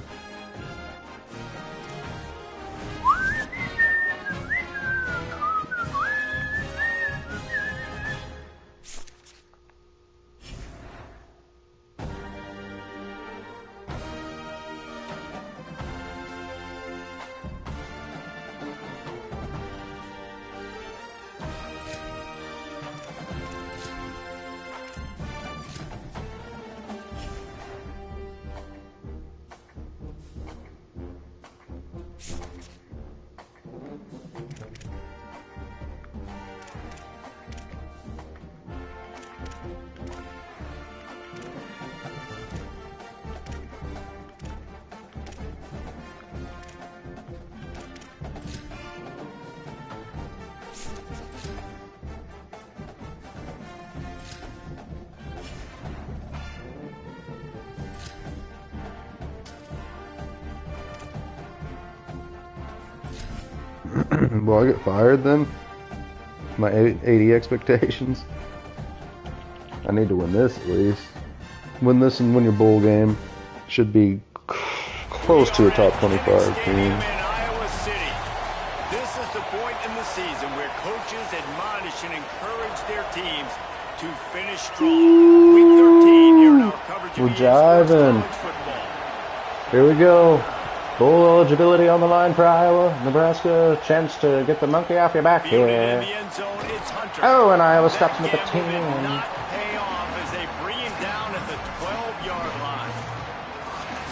Will I get fired then? My 80 expectations. I need to win this at least. Win this and win your bowl game. Should be close to a top 25 team. In Iowa City. This is the point in the season where coaches admonish and encourage their teams to finish strong. Week 13 here in our coverage of We're EA Sports jiving. College football. Here we go. Bowl eligibility on the line for Iowa. Nebraska, chance to get the monkey off your back Fielded in here. the end zone, it's Hunter. Oh, and Iowa That stops him at the gamble did 10. not pay off as they bring him down at the 12-yard line.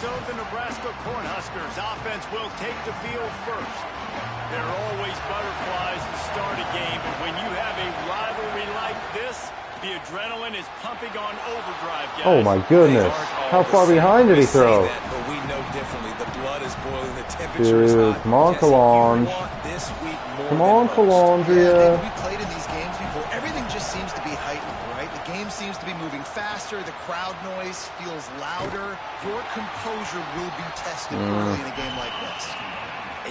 So the Nebraska Cornhuskers offense will take the field first. There are always butterflies to start a game, but when you have a rivalry like this, the adrenaline is pumping on overdrive, guys. Oh my goodness. How far behind did he throw? That, but we know differently. The blood is boiling. The temperature is Dude, hot. come on, Jesse, Kalonge. you want this week more Come than on, most. Kalondria. We played in these games before. Everything just seems to be heightened, right? The game seems to be moving faster. The crowd noise feels louder. Your composure will be tested early in a game like this.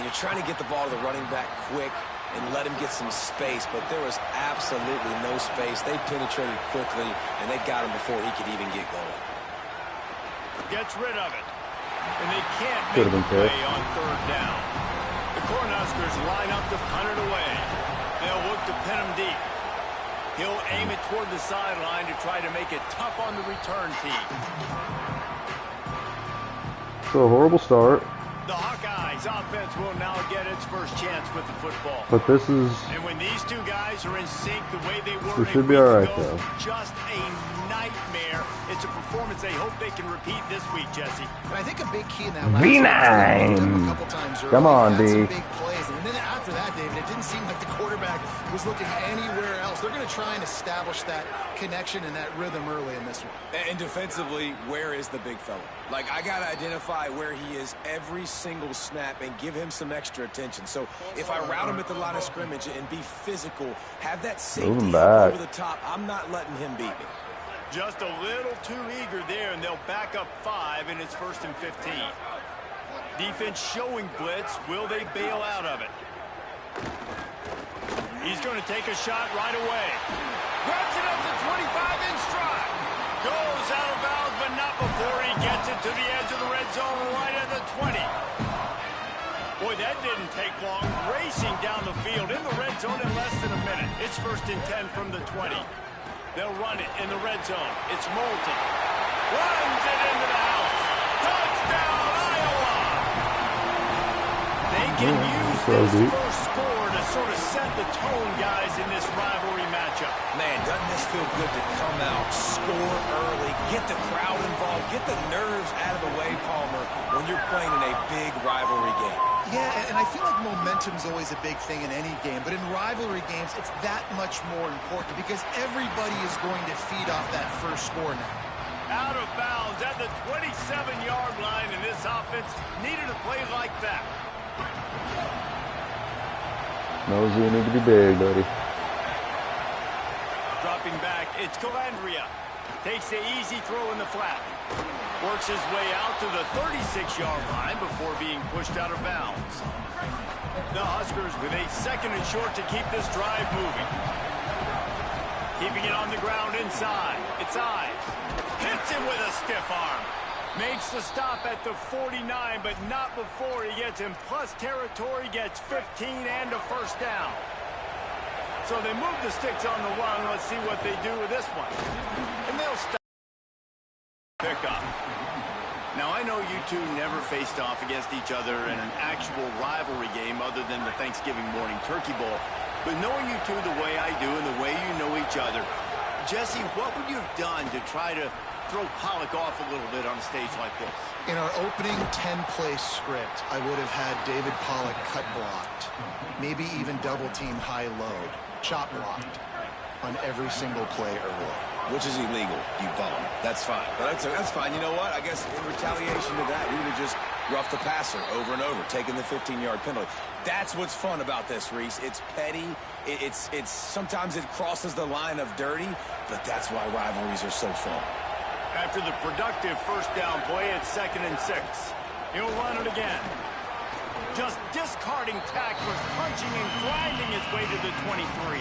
And you're trying to get the ball to the running back quick and let him get some space, but there was absolutely no space. They penetrated quickly, and they got him before he could even get going. Gets rid of it. And they can't Could make have a been play on third down. The Cornhuskers line up to punt it away. They'll look to pin him deep. He'll aim it toward the sideline to try to make it tough on the return team. So a horrible start, The Hawkeyes offense will now get its first chance with the football. but this is And when these two guys are in sync the way they were We a should be week all right, ago, though. just a nightmare. It's a performance they hope they can repeat this week, Jesse. But I think a big key in that last V9. game was they picked up a couple times early, Come on, had some D. big plays. And then after that, David, it didn't seem like the quarterback was looking anywhere else. They're going to try and establish that connection and that rhythm early in this one. And defensively, where is the big fella? Like, I got to identify where he is every single snap and give him some extra attention. So if I route him at the line of scrimmage and be physical, have that Move safety him up back. over the top, I'm not letting him beat me. Just a little too eager there, and they'll back up 5, and it's 1st and 15. Defense showing blitz. Will they bail out of it? He's going to take a shot right away. Grabs it up to 25 in stride. Goes out of bounds, but not before he gets it to the edge of the red zone right at the 20. Boy, that didn't take long. Racing down the field in the red zone in less than a minute. It's 1st and 10 from the 20. They'll run it in the red zone. It's Moulton. Runs it into the house. Touchdown, Iowa! They can use this first score to sort of set the tone, guys, in this rivalry matchup. Man, doesn't this feel good to come out, score early, get the crowd involved, get the nerves out of the way, Palmer, when you're playing in a big rivalry game? Yeah, and I feel like momentum's always a big thing in any game, but in rivalry games, it's that much more important because everybody is going to feed off that first score now. Out of bounds at the 27-yard line, and this offense needed a play like that. Nosy, you need to be big, buddy. Dropping back, it's Calandria. Takes the easy throw in the flat. Works his way out to the 36-yard line before being pushed out of bounds. The Huskers with a 2nd and short to keep this drive moving. Keeping it on the ground inside. It's Ives. Hits him with a stiff arm. Makes the stop at the 49, but not before he gets in plus territory, gets 15 and a first down. So they move the sticks on the run. Let's see what they do with this one. And they'll stop. Pick up. Now, I know you two never faced off against each other in an actual rivalry game other than the Thanksgiving morning Turkey Bowl. But knowing you two the way I do and the way you know each other, Jesse, what would you have done to try to throw Pollock off a little bit on a stage like this? In our opening 10-play script, I would have had David Pollock cut blocked, maybe even double-team high-load, chop blocked on every single play early. Which is illegal, you bum. That's fine. But that's fine. You know what? I guess in retaliation to that, we would have just roughed the passer over and over, taking the 15-yard penalty. That's what's fun about this, Reese. It's petty. It's sometimes it crosses the line of dirty, but that's why rivalries are so fun. After the productive first down play, it's 2nd and 6. He'll run it again. Just discarding tacklers, punching and grinding his way to the 23.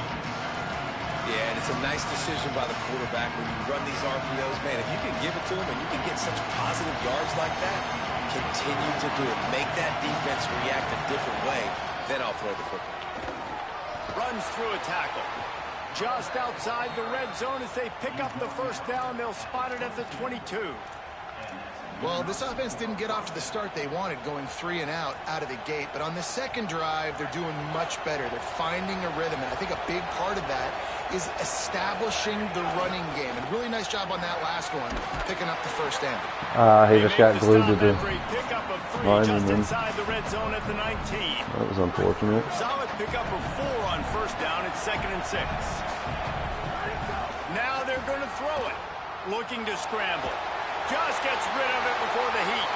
Yeah, and it's a nice decision by the quarterback when you run these RPOs. Man, if you can give it to him and you can get such positive yards like that, continue to do it. Make that defense react a different way, then I'll throw the football. Runs through a tackle. Just outside the red zone as they pick up the first down. They'll spot it at the 22. Well, this offense didn't get off to the start they wanted, going 3 and out of the gate. But on the second drive, they're doing much better. They're finding a rhythm, and I think a big part of that is establishing the running game. And really nice job on that last one, picking up the first down. He just got glued to the line just inside the red zone at the 19. That was unfortunate. Solid pickup of 4 on first down. It's 2nd and 6. Now they're going to throw it. Looking to scramble. Just gets rid of it before the heat.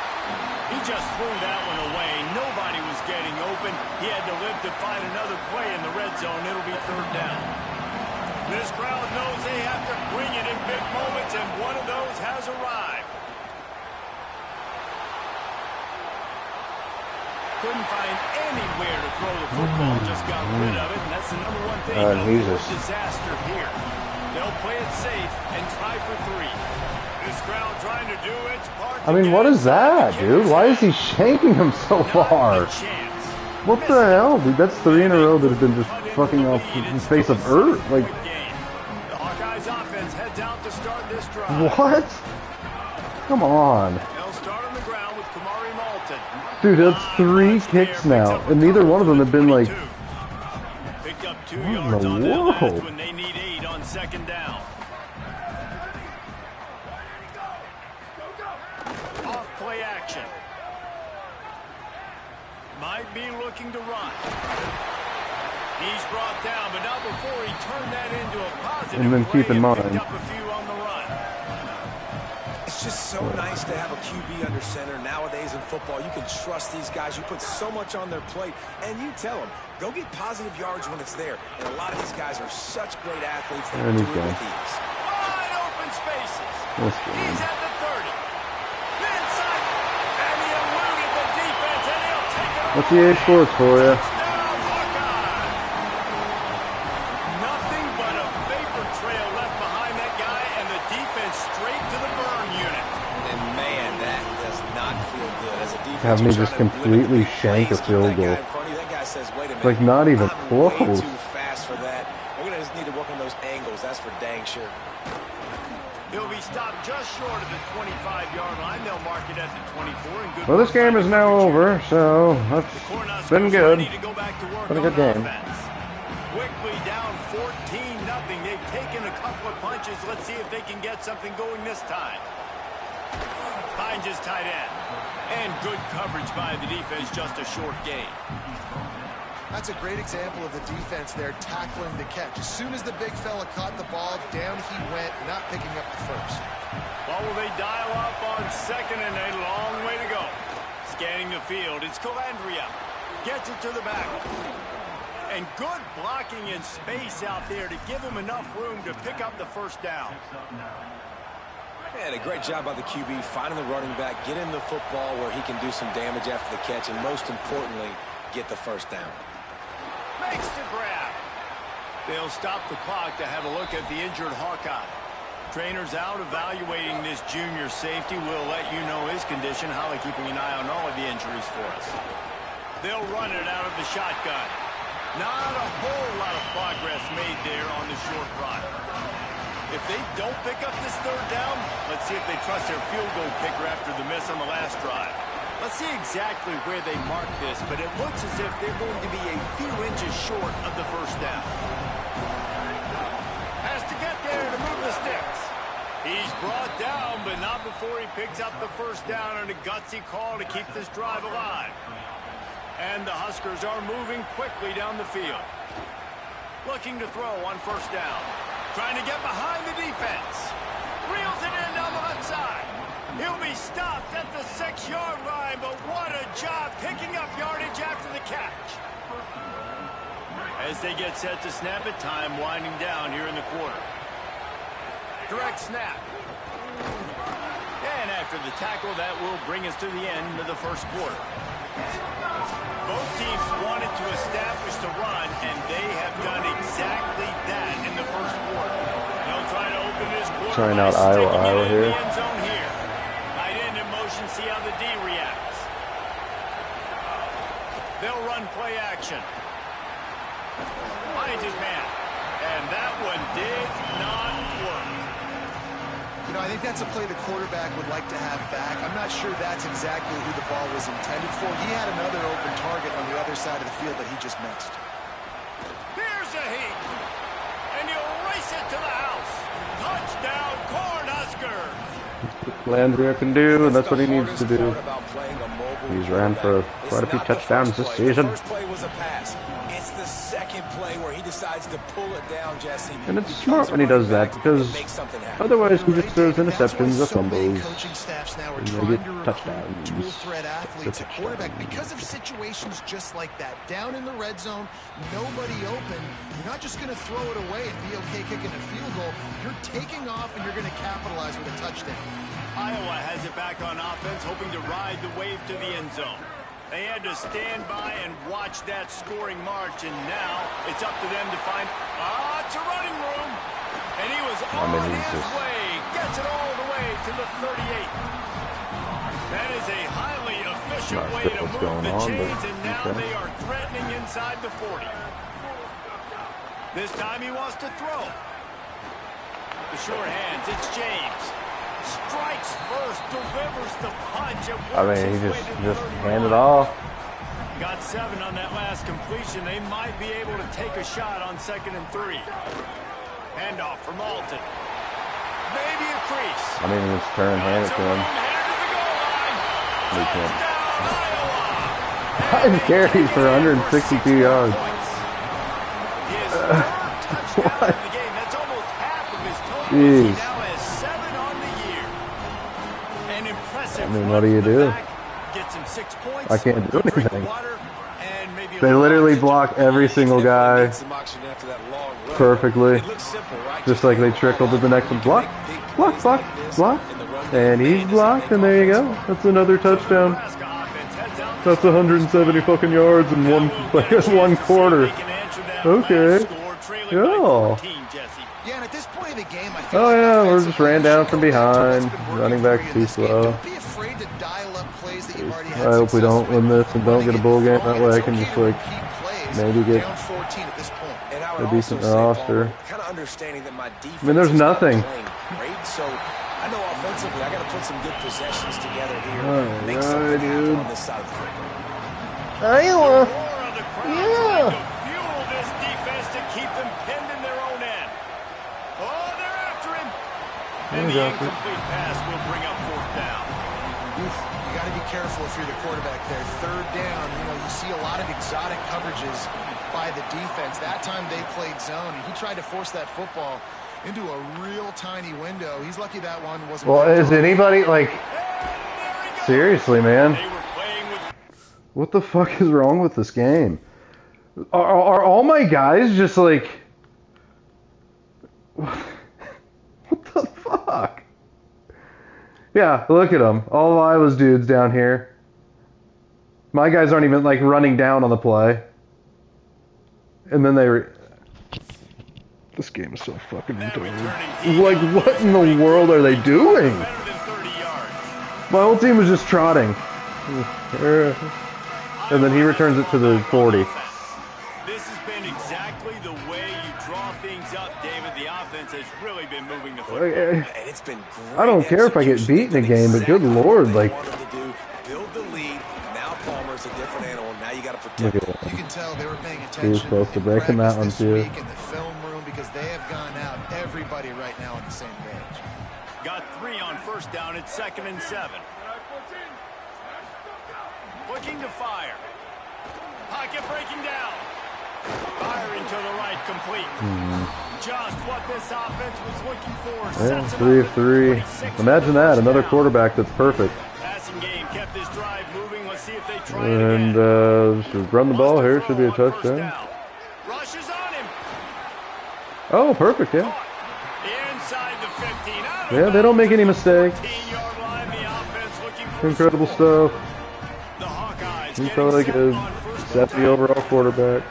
He just threw that one away. Nobody was getting open. He had to live to find another play in the red zone. It'll be 3rd down. This crowd knows they have to bring it in big moments, and one of those has arrived. Couldn't find anywhere to throw the football. Just got rid of it, and that's the number one thing. No disaster here. They'll play it safe and try for 3. This crowd trying to do its part. I mean, what is that, dude? Why is he shanking him so far? What the hell, dude? That's 3 in a row that have been just fucking off the face of earth. Like, the Hawkeyes offense heads out to start this drive. what? Come on. They'll start on the ground with Kamari Malton. Dude, that's 3 kicks now, and neither one of them have been like. Picked up 2 yards on that last when they need 8 on 2nd down. Play action. Might be looking to run. He's brought down, but not before he turned that into a positive. And then keep in mind, up a few on the run. It's just so nice to have a QB under center. Nowadays in football, you can trust these guys. You put so much on their plate, and you tell them, go get positive yards when it's there. And a lot of these guys are such great athletes that do it with ease. Wide open spaces. He's at the 30. Inside. And he eluded the defense, and he'll take it. What's the EA Sports for you? Nothing but a vapor trail left behind that guy, and the defense straight to the burn unit. And man, that does not feel good. As a defense, have me just completely shank a field goal. That guy says, wait a minute, like not even close. Way too fast for that. We're gonna just need to work on those angles. That's for dang sure. He'll be stopped just short of the 25-yard line. They'll mark it at the 24. And good. Well, this game is now over, so that's been good. Been a good game. Quickly down 14-0. They've taken a couple of punches. Let's see if they can get something going this time. Finds his tight end. And good coverage by the defense. Just a short gain. That's a great example of the defense there tackling the catch. As soon as the big fella caught the ball, down he went, not picking up the first. Well, will they dial up on second and a long way to go? Scanning the field, it's Calandria. Gets it to the back. And good blocking in space out there to give him enough room to pick up the first down. And a great job by the QB, finding the running back, get him the football where he can do some damage after the catch, and most importantly, get the first down. Makes the grab. They'll stop the clock to have a look at the injured Hawkeye. Trainers out evaluating this junior safety. We'll let you know his condition. Holly keeping an eye on all of the injuries for us. They'll run it out of the shotgun. Not a whole lot of progress made there on the short run. If they don't pick up this third down, let's see if they trust their field goal kicker after the miss on the last drive. Let's see exactly where they mark this, but it looks as if they're going to be a few inches short of the first down. Has to get there to move the sticks. He He's brought down, but not before he picks up the first down on a gutsy call to keep this drive alive. And the Huskers are moving quickly down the field. Looking to throw on first down. Trying to get behind the defense. Reels it in down the left side. He'll be stopped at the 6-yard line, but what a job picking up yardage after the catch. As they get set to snap it, time winding down here in the quarter. Direct snap. And after the tackle, that will bring us to the end of the first quarter. Both teams wanted to establish the run, and they have done exactly that in the first quarter. They'll try to open this quarter. Trying out Iowa here. Tight end in motion, see how the D reacts. They'll run play action. Finds his man. And that one did not work. You know, I think that's a play the quarterback would like to have back. I'm not sure that's exactly who the ball was intended for. He had another open target on the other side of the field that he just missed. Here's a heat. And he'll race it to the house. Touchdown, Cornhuskers. Landry can do, and that's what he needs to do. He's ran for quite a few touchdowns this season. First play was a pass. It's the second play where he decides to pull it down, Jesse. And it's smart when he does that, because otherwise he just throws interceptions or fumbles. Coaching staffs now are And they trying get to recruit touchdowns. dual threat athletes at quarterback because of situations just like that. Down in the red zone, nobody open. You're not just going to throw it away and be okay kicking a field goal. You're taking off and you're going to capitalize with a touchdown. Iowa has it back on offense, hoping to ride the wave to the end zone. They had to stand by and watch that scoring march, and now it's up to them to find... it's a running room. And he was on his way. Gets it all the way to the 38. That is a highly efficient way to move the chains, and now they are threatening inside the 40. This time he wants to throw. The short hands, it's James. Strikes first, delivers the punch. I mean, he just hand it off. Got 7 on that last completion. They might be able to take a shot on 2nd and 3. Handoff from Alton. Maybe a crease. I mean, just turn and hand it to him. He can't. 5 carries for 162 yards. What? That's almost half of his total. Jeez. I mean, what do you do? I can't do anything. They literally block every single guy perfectly. Just like they trickle to the next one. Block, block, block, block. And he's blocked, and there you go. That's another touchdown. That's 170 fucking yards in one quarter. Okay. Yeah. Yeah, and at this point of the game, I Oh yeah, we're just ran down from behind. Running back too slow. I hope we don't win this and don't get a bowl game. That way I can just like maybe get a decent roster. I mean, there's nothing. So I know offensively, I got to put some good possessions together here. Oh, Make something dude. happen on this side of the football. Iowa. Yeah. Fuel this defense to keep them pinned in their own end. Oh, they're after him. And the incomplete pass will bring up 4th down. You got to be careful if you're the quarterback there. 3rd down, you know, you see a lot of exotic coverages by the defense. That time they played zone, and he tried to force that football into a real tiny window. He's lucky that one wasn't... Well, is anybody, like... Seriously, man. What the fuck is wrong with this game? Are all my guys just like... What the fuck? Yeah, look at them. All of Iowa's dudes down here. My guys aren't even, like, running down on the play. And then they... This game is so fucking retarded. Like, what in the world are they doing? My whole team was just trotting. And then he returns it to the 40. This has been exactly the way you draw things up, David. The offense has really been moving the football. And it's been great. I don't care if I get beat in a game, but good lord, like... Build the lead. Now Palmer's a different animal. Now you got to protect Look at him. that. You can tell they were paying attention. He was close to breaking that one, too. In the film room, because they have gone out, everybody right now on the same page. Got 3 on first down. It's 2nd and 7. Looking to fire. Pocket breaking down. Firing to the right, complete. Just what this offense was looking for. Yeah, 3 of 3. Imagine that, another quarterback that's perfect. Passing game kept this drive moving. Let's see if they try And it again. should run the ball here. Should be a touchdown. Rushes on him. Oh, perfect, yeah. Inside the 15. Yeah, they don't make any mistakes. 15-yard line. The offense looking for Incredible a score. stuff. The Hawkeyes He's getting probably like set a on first and 70 10. overall quarterback.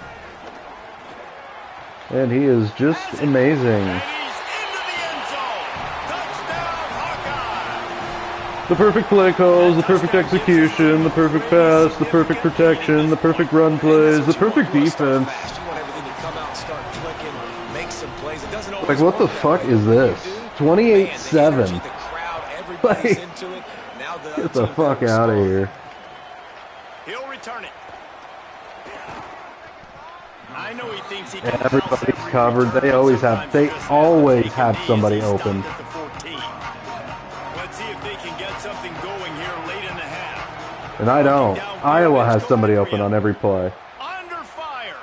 And he is just amazing. And he's into the end zone. Touchdown, Hawkeye. The perfect play calls, the perfect execution, the perfect pass, the perfect protection, the perfect run plays, the perfect defense. You want everything to come out and start clicking, make some plays. It doesn't always Like, what the work that fuck way. is this? Man, the energy, 28-7. the crowd, everybody's Like, into it. Now the get the fuck out of here. He'll return it. I know he thinks he can Yeah, everybody's house every covered. return, They but always have. sometimes They you just always take have it somebody easy. open. Stopped at the 14. Let's see if they can get something going here late in the half. And I don't. Iowa has somebody open on every play. Under fire.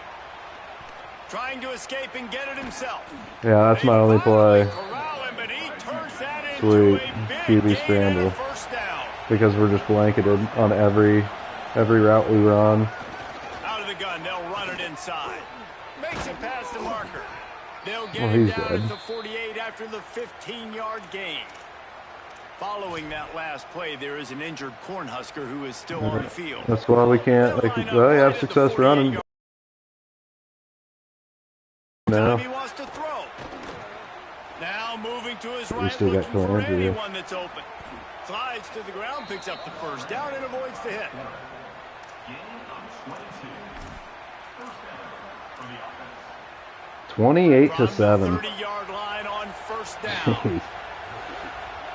Trying to escape and get it himself. Yeah, that's my only play. Corral him, but he turns that into Sweet. a big QB gain scramble. and a first down. Because we're just blanketed on every route we run. Out of the gun, they'll run it inside. Makes it past the marker. They'll get Well, it he's down dead. at the 48 after the 15-yard gain. Following that last play, there is an injured Cornhusker who is still on the field. That's why we can't. Like, well, you have success running. Time No. he wants to throw. Now moving to his We right, still got looking for Cole Andrew. anyone that's open. Slides to the ground, picks up the first down, and avoids the hit. Gain of 22. First down for the offense. 28-7. From the 30-yard line on first down.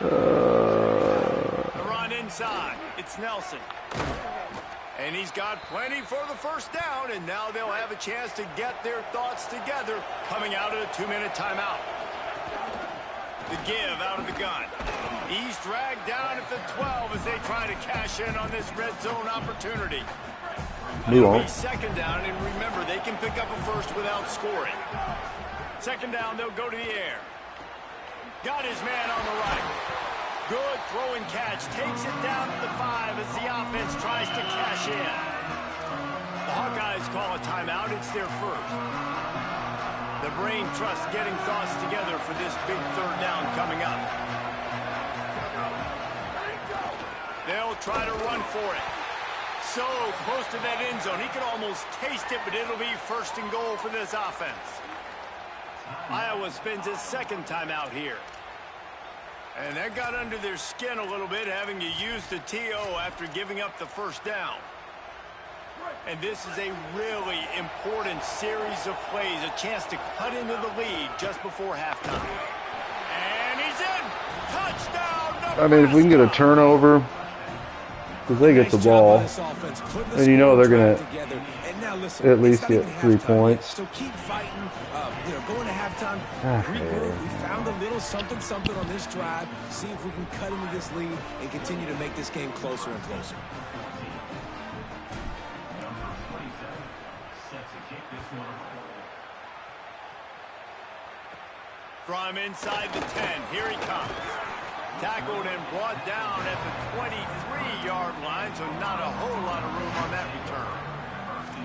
The run inside. It's Nelson. And he's got plenty for the first down, and now they'll have a chance to get their thoughts together coming out of a 2-minute timeout. The give out of the gun. He's dragged down at the 12 as they try to cash in on this red zone opportunity. We It'll won't. be second down, and remember, they can pick up a first without scoring. Second down, they'll go to the air. Got his man on the right. Good throw and catch. Takes it down to the 5 as the offense tries to cash in. The Hawkeyes call a timeout. It's their first. The brain trust getting thoughts together for this big third down coming up. They'll try to run for it. So close to that end zone. He could almost taste it, but it'll be first and goal for this offense. Iowa spends his second timeout here. And that got under their skin a little bit, having to use the TO after giving up the first down. And this is a really important series of plays, a chance to cut into the lead just before halftime. And he's in! Touchdown! I mean, if we can get a turnover, because they get the ball, and you know they're going to at least get 3 points. So keep fighting. Going to halftime, regroup. We found a little something on this drive. See if we can cut into this lead and continue to make this game closer and closer. Number 27 set to kick this one off. From inside the 10, here he comes. Tackled and brought down at the 23-yard line, so not a whole lot of room on that return.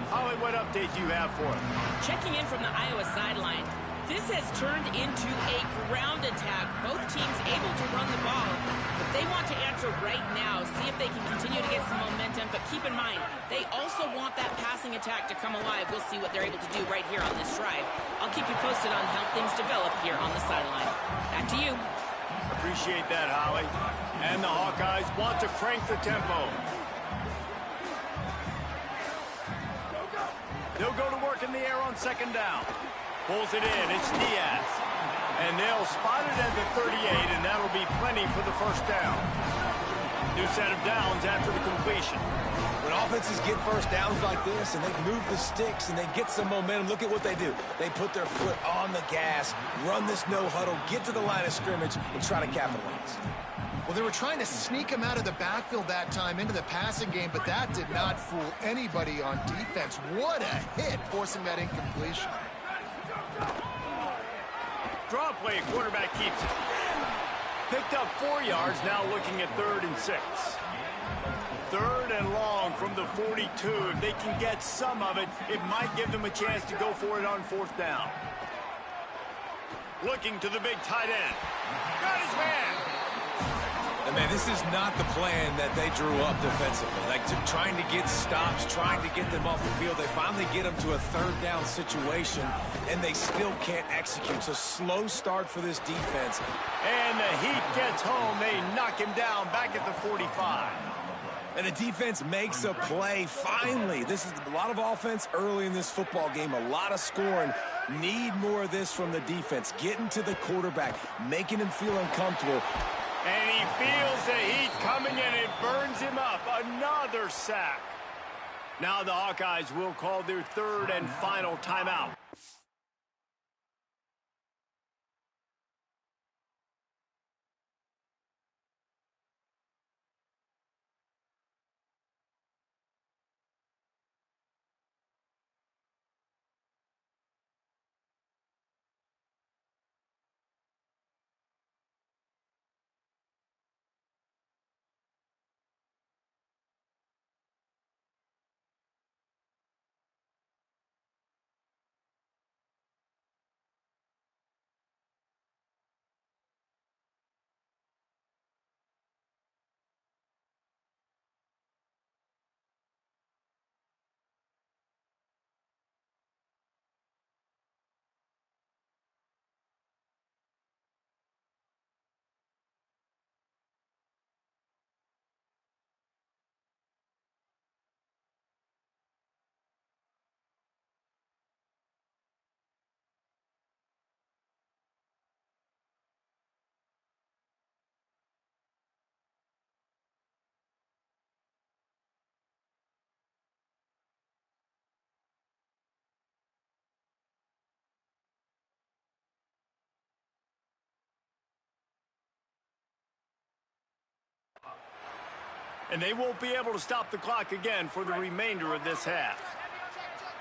Holly, what update do you have for us? Checking in from the Iowa sideline. This has turned into a ground attack. Both teams able to run the ball, but they want to answer right now, see if they can continue to get some momentum. But keep in mind, they also want that passing attack to come alive. We'll see what they're able to do right here on this drive. I'll keep you posted on how things develop here on the sideline. Back to you. Appreciate that, Holly. And the Hawkeyes want to crank the tempo. They'll go to work in the air on second down. Pulls it in. It's Diaz. And they'll spot it at the 38, and that'll be plenty for the first down. New set of downs after the completion. When offenses get first downs like this and they move the sticks and they get some momentum, look at what they do. They put their foot on the gas, run this no huddle, get to the line of scrimmage, and try to capitalize. Well, they were trying to sneak him out of the backfield that time into the passing game, but that did not fool anybody on defense. What a hit, forcing that incompletion. Draw play, quarterback keeps it. Picked up 4 yards, now looking at 3rd and 6. 3rd and long from the 42. If they can get some of it, it might give them a chance to go for it on 4th down. Looking to the big tight end. Got his man. And man, this is not the plan that they drew up defensively. Like trying to get stops, trying to get them off the field. They finally get them to a 3rd down situation, and they still can't execute. So slow start for this defense. And the Heat gets home. They knock him down back at the 45. And the defense makes a play, finally. This is a lot of offense early in this football game, a lot of scoring. Need more of this from the defense. Getting to the quarterback, making him feel uncomfortable. And he feels the heat coming, and it burns him up. Another sack. Now the Hawkeyes will call their 3rd and final timeout. And they won't be able to stop the clock again for the remainder of this half.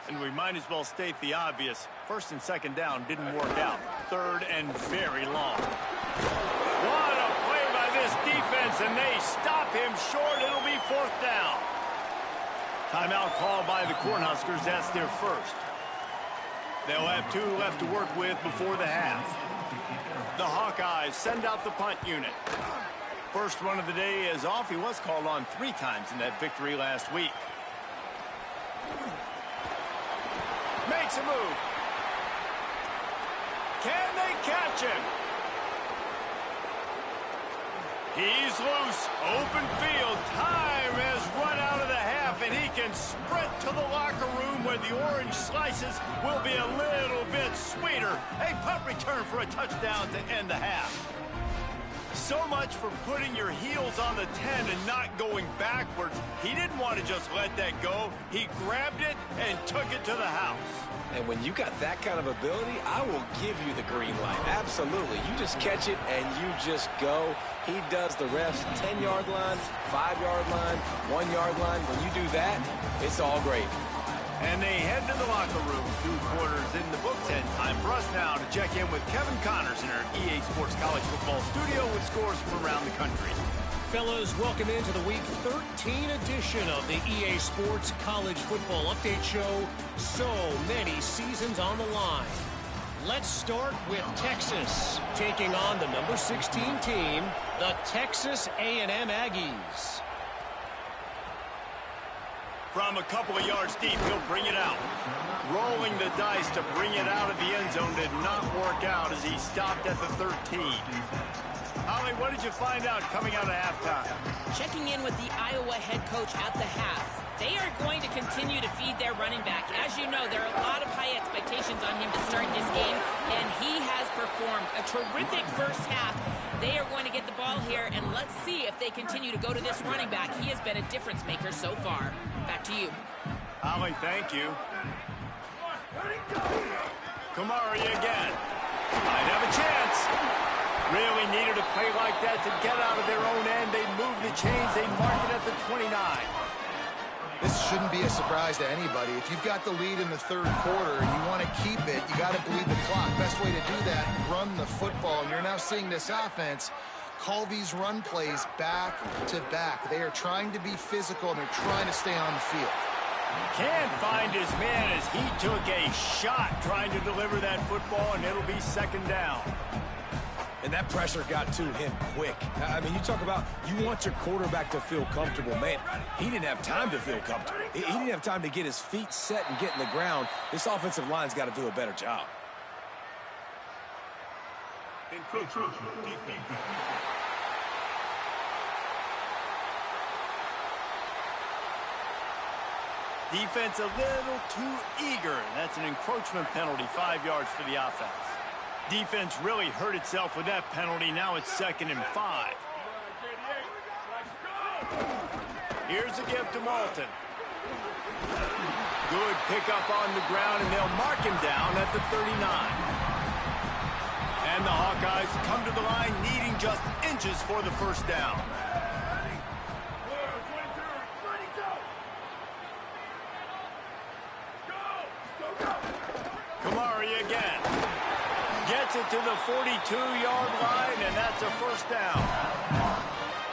And we might as well state the obvious. 1st and 2nd down didn't work out. 3rd and very long. What a play by this defense, and they stop him short. It'll be 4th down. Timeout called by the Cornhuskers. That's their 1st. They'll have 2 left to work with before the half. The Hawkeyes send out the punt unit. First run of the day is off. He was called on 3 times in that victory last week. Makes a move. Can they catch him? He's loose. Open field. Time has run out of the half, and he can sprint to the locker room where the orange slices will be a little bit sweeter. A punt return for a touchdown to end the half. So much for putting your heels on the 10 and not going backwards. He didn't want to just let that go. He grabbed it and took it to the house. And when you got that kind of ability, I will give you the green light. Absolutely. You just catch it and you just go. He does the rest. 10-yard line, 5-yard line, 1-yard line. When you do that, it's all great. And they head to the locker room. 2 quarters in the book. 10 time for us now to check in with Kevin Connors in our EA Sports College Football Studio with scores from around the country. Fellas, welcome into the Week 13 edition of the EA Sports College Football Update Show. So many seasons on the line. Let's start with Texas, taking on the number 16 team, the Texas A&M Aggies. From a couple of yards deep, he'll bring it out. Rolling the dice to bring it out of the end zone did not work out as he stopped at the 13. Holly, what did you find out coming out of halftime? Checking in with the Iowa head coach at the half. They are going to continue to feed their running back. As you know, there are a lot of high expectations expectations on him to start this game, and he has performed a terrific first half. They are going to get the ball here, and let's see if they continue to go to this running back. He has been a difference maker so far. Back to you. Holly, thank you. Kamari again. Might have a chance. Really needed a play like that to get out of their own end. They move the chains. They mark it at the 29. This shouldn't be a surprise to anybody. If you've got the lead in the third quarter and you want to keep it, you got to bleed the clock. Best way to do that, run the football. And you're now seeing this offense call these run plays back to back. They are trying to be physical, and they're trying to stay on the field. Can't find his man as he took a shot trying to deliver that football, and it'll be second down. And that pressure got to him quick. I mean, you talk about you want your quarterback to feel comfortable. Man, he didn't have time to feel comfortable. He didn't have time to get his feet set and get in the ground. This offensive line's got to do a better job. Defense a little too eager, and that's an encroachment penalty, 5 yards for the offense. Defense really hurt itself with that penalty. Now it's 2nd and 5. Here's a give to Malton. Good pickup on the ground, and they'll mark him down at the 39. And the Hawkeyes come to the line needing just inches for the first down. Kamari again. Gets it to the 42-yard line, and that's a first down.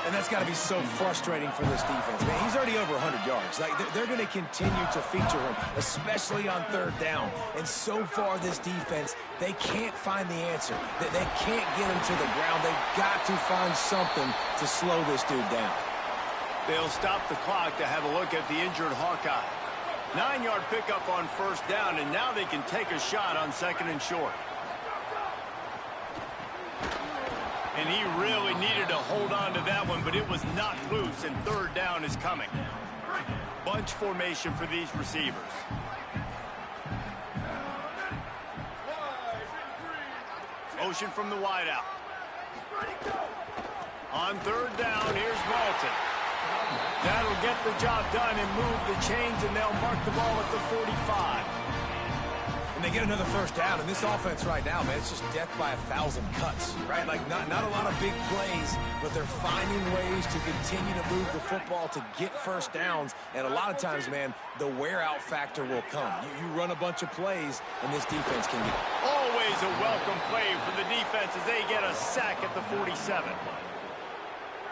And that's got to be so frustrating for this defense. Man, he's already over 100 yards. Like, they're going to continue to feature him, especially on third down. And so far, this defense, they can't find the answer. They can't get him to the ground. They've got to find something to slow this dude down. They'll stop the clock to have a look at the injured Hawkeye. 9-yard pickup on first down, and now they can take a shot on 2nd and short. And he really needed to hold on to that one, but it was not loose, and third down is coming. Bunch formation for these receivers. Motion from the wideout. On third down, here's Malton. That'll get the job done and move the chains, and they'll mark the ball at the 45. And they get another first down. And this offense right now, man, it's just death by 1,000 cuts, right? Like, not a lot of big plays, but they're finding ways to continue to move the football to get first downs. And a lot of times, man, the wear-out factor will come. You run a bunch of plays, and this defense can get it. Always a welcome play for the defense as they get a sack at the 47.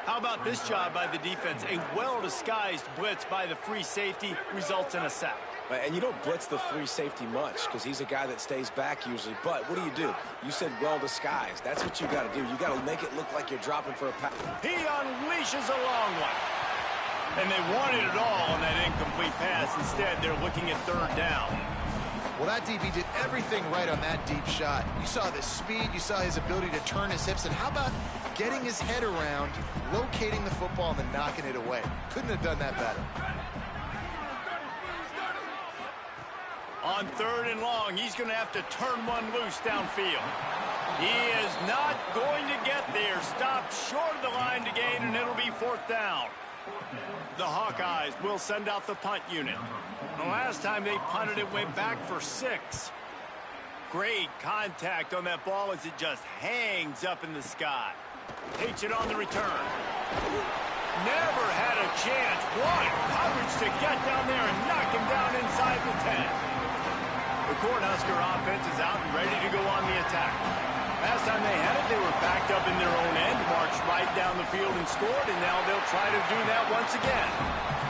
How about this job by the defense? A well-disguised blitz by the free safety results in a sack. And you don't blitz the free safety much because he's a guy that stays back usually. But what do? You said well-disguised. That's what you got to do. You got to make it look like you're dropping for a pass. He unleashes a long one. And they wanted it all on that incomplete pass. Instead, they're looking at third down. Well, that DB did everything right on that deep shot. You saw the speed, you saw his ability to turn his hips, and how about getting his head around, locating the football, and then knocking it away? Couldn't have done that better. On third and long, he's going to have to turn one loose downfield. He is not going to get there. Stopped short of the line to gain, and it'll be fourth down. The Hawkeyes will send out the punt unit. The last time they punted, it went back for 6. Great contact on that ball as it just hangs up in the sky. Takes it on the return. Never had a chance. What coverage to get down there and knock him down inside the 10. The Cornhusker offense is out and ready to go on the attack. Last time they had it, they were backed up in their own end, marched right down the field and scored, and now they'll try to do that once again.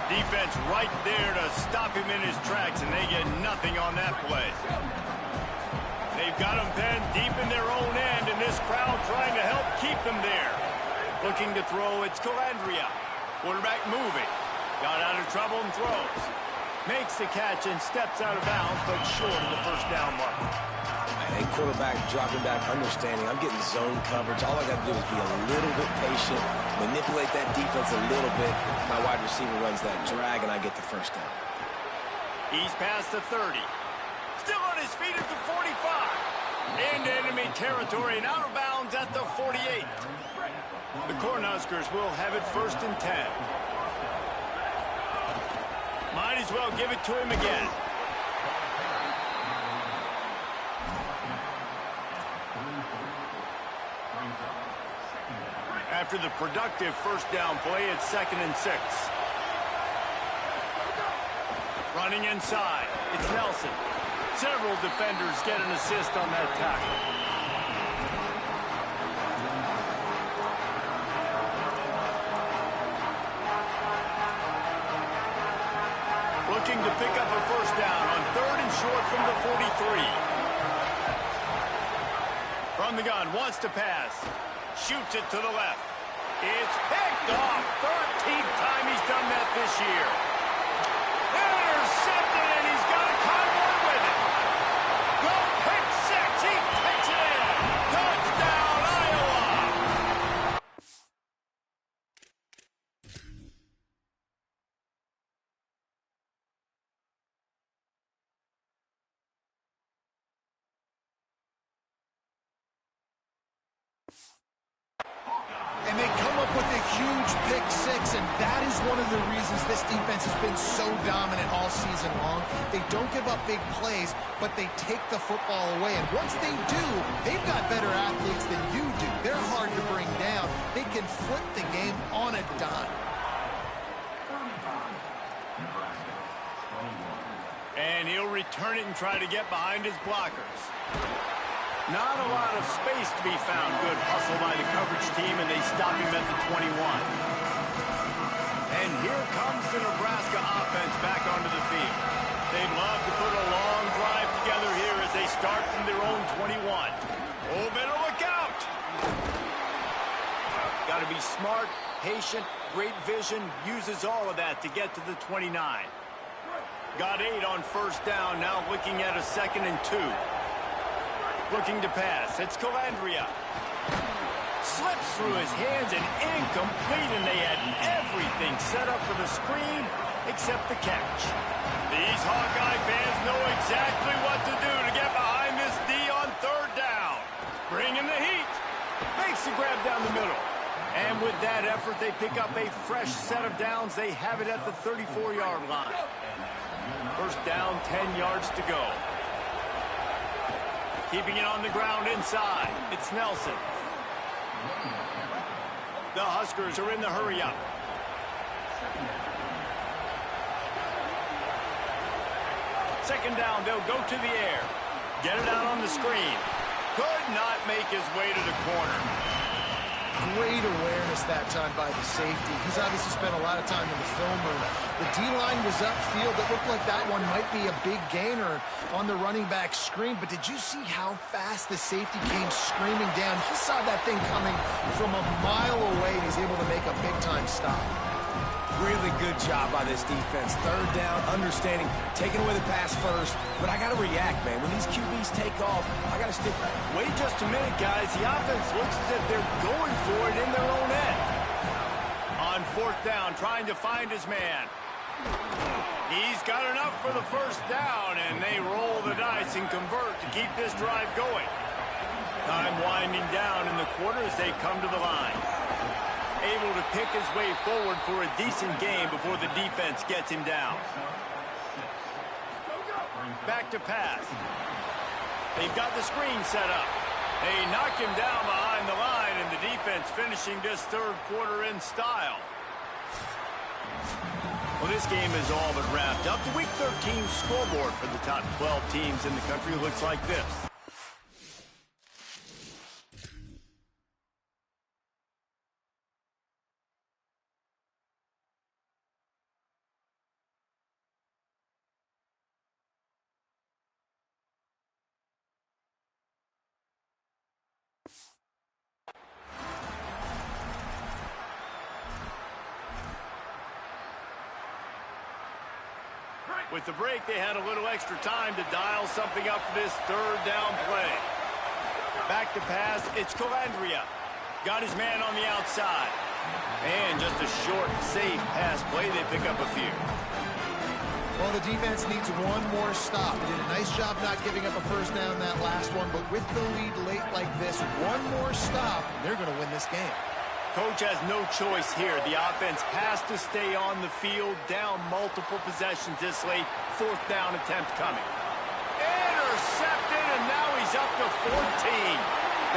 Defense right there to stop him in his tracks, and they get nothing on that play. They've got him penned deep in their own end, and this crowd trying to help keep them there. Looking to throw, it's Calandria. Quarterback moving. Got out of trouble and throws. Makes the catch and steps out of bounds, but short of the first down mark. And quarterback dropping back, understanding I'm getting zone coverage. All I got to do is be a little bit patient, manipulate that defense a little bit. My wide receiver runs that drag, and I get the first down. He's past the 30. Still on his feet at the 45. Into enemy territory and out of bounds at the 48. The Cornhuskers will have it 1st and 10. Might as well give it to him again. After the productive 1st down play, it's 2nd and 6. Running inside, it's Nelson. Several defenders get an assist on that tackle. Looking to pick up a 1st down on 3rd and short from the 43. From the gun, wants to pass. Shoots it to the left. It's picked off. 13th time he's done that this year. Intercepted, and he's got a convoy with it. The pick six. He takes it in. Touchdown, Iowa. And they come up with a huge pick six, and that is one of the reasons this defense has been so dominant all season long. They don't give up big plays, but they take the football away. And once they do, they've got better athletes than you do. They're hard to bring down. They can flip the game on a dime. And he'll return it and try to get behind his blockers. Not a lot of space to be found. Good hustle by the coverage team, and they stop him at the 21. And here comes the Nebraska offense back onto the field. They'd love to put a long drive together here as they start from their own 21. Oh, better look out! Got to be smart, patient, great vision, uses all of that to get to the 29. Got 8 on 1st down, now looking at a 2nd and 2. Looking to pass. It's Calandria. Slips through his hands and incomplete, and they had everything set up for the screen except the catch. These Hawkeye fans know exactly what to do to get behind this D on 3rd down. Bringing the heat. Makes the grab down the middle. And with that effort, they pick up a fresh set of downs. They have it at the 34-yard line. 1st down, 10 yards to go. Keeping it on the ground inside. It's Nelson. The Huskers are in the hurry-up. Second down, they'll go to the air. Get it out on the screen. Could not make his way to the corner. Great awareness that time by the safety. He's obviously spent a lot of time in the film room. The D-line was upfield. It looked like that one might be a big gainer on the running back screen. But did you see how fast the safety came screaming down? He saw that thing coming from a mile away, and he's able to make a big-time stop. Really good job by this defense. 3rd down, understanding, taking away the pass first. But I got to react, man. When these QBs take off, I got to stick. Wait just a minute, guys. The offense looks as if they're going for it in their own end. On 4th down, trying to find his man. He's got enough for the 1st down, and they roll the dice and convert to keep this drive going. Time winding down in the quarter as they come to the line. Able to pick his way forward for a decent game before the defense gets him down. Back to pass. They've got the screen set up. They knock him down behind the line, and the defense finishing this 3rd quarter in style. Well, this game is all but wrapped up. The Week 13 scoreboard for the top 12 teams in the country looks like this. With the break, they had a little extra time to dial something up for this 3rd down play. Back to pass, it's Calandria. Got his man on the outside. And just a short, safe pass play, they pick up a few. Well, the defense needs one more stop. They did a nice job not giving up a first down that last one, but with the lead late like this, one more stop, they're going to win this game. Coach has no choice here. The offense has to stay on the field, down multiple possessions this late. Fourth down attempt coming. Intercepted, and now he's up to 14.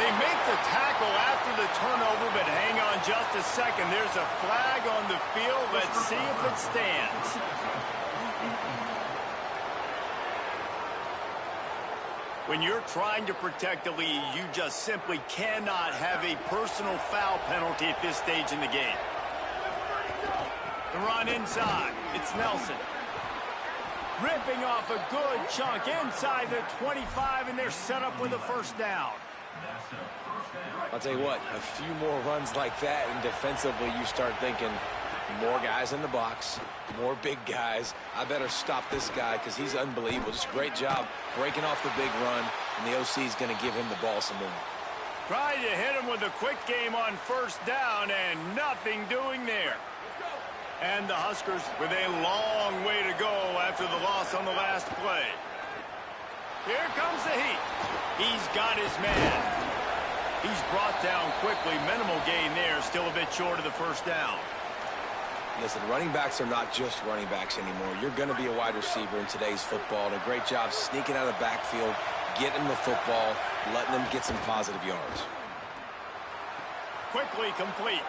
They make the tackle after the turnover, but hang on just a second. There's a flag on the field. Let's see if it stands. When you're trying to protect the lead, you just simply cannot have a personal foul penalty at this stage in the game. The run inside. It's Nelson. Ripping off a good chunk inside the 25, and they're set up with a first down. I'll tell you what, a few more runs like that, and defensively you start thinking, more guys in the box, more big guys. I better stop this guy because he's unbelievable. Just a great job breaking off the big run, and the OC is going to give him the ball some more. Trying to hit him with a quick game on first down, and nothing doing there. And the Huskers with a long way to go after the loss on the last play. Here comes the heat. He's got his man. He's brought down quickly. Minimal gain there. Still a bit short of the first down. Listen, running backs are not just running backs anymore. You're going to be a wide receiver in today's football. And a great job sneaking out of the backfield, getting the football, letting them get some positive yards. Quickly complete.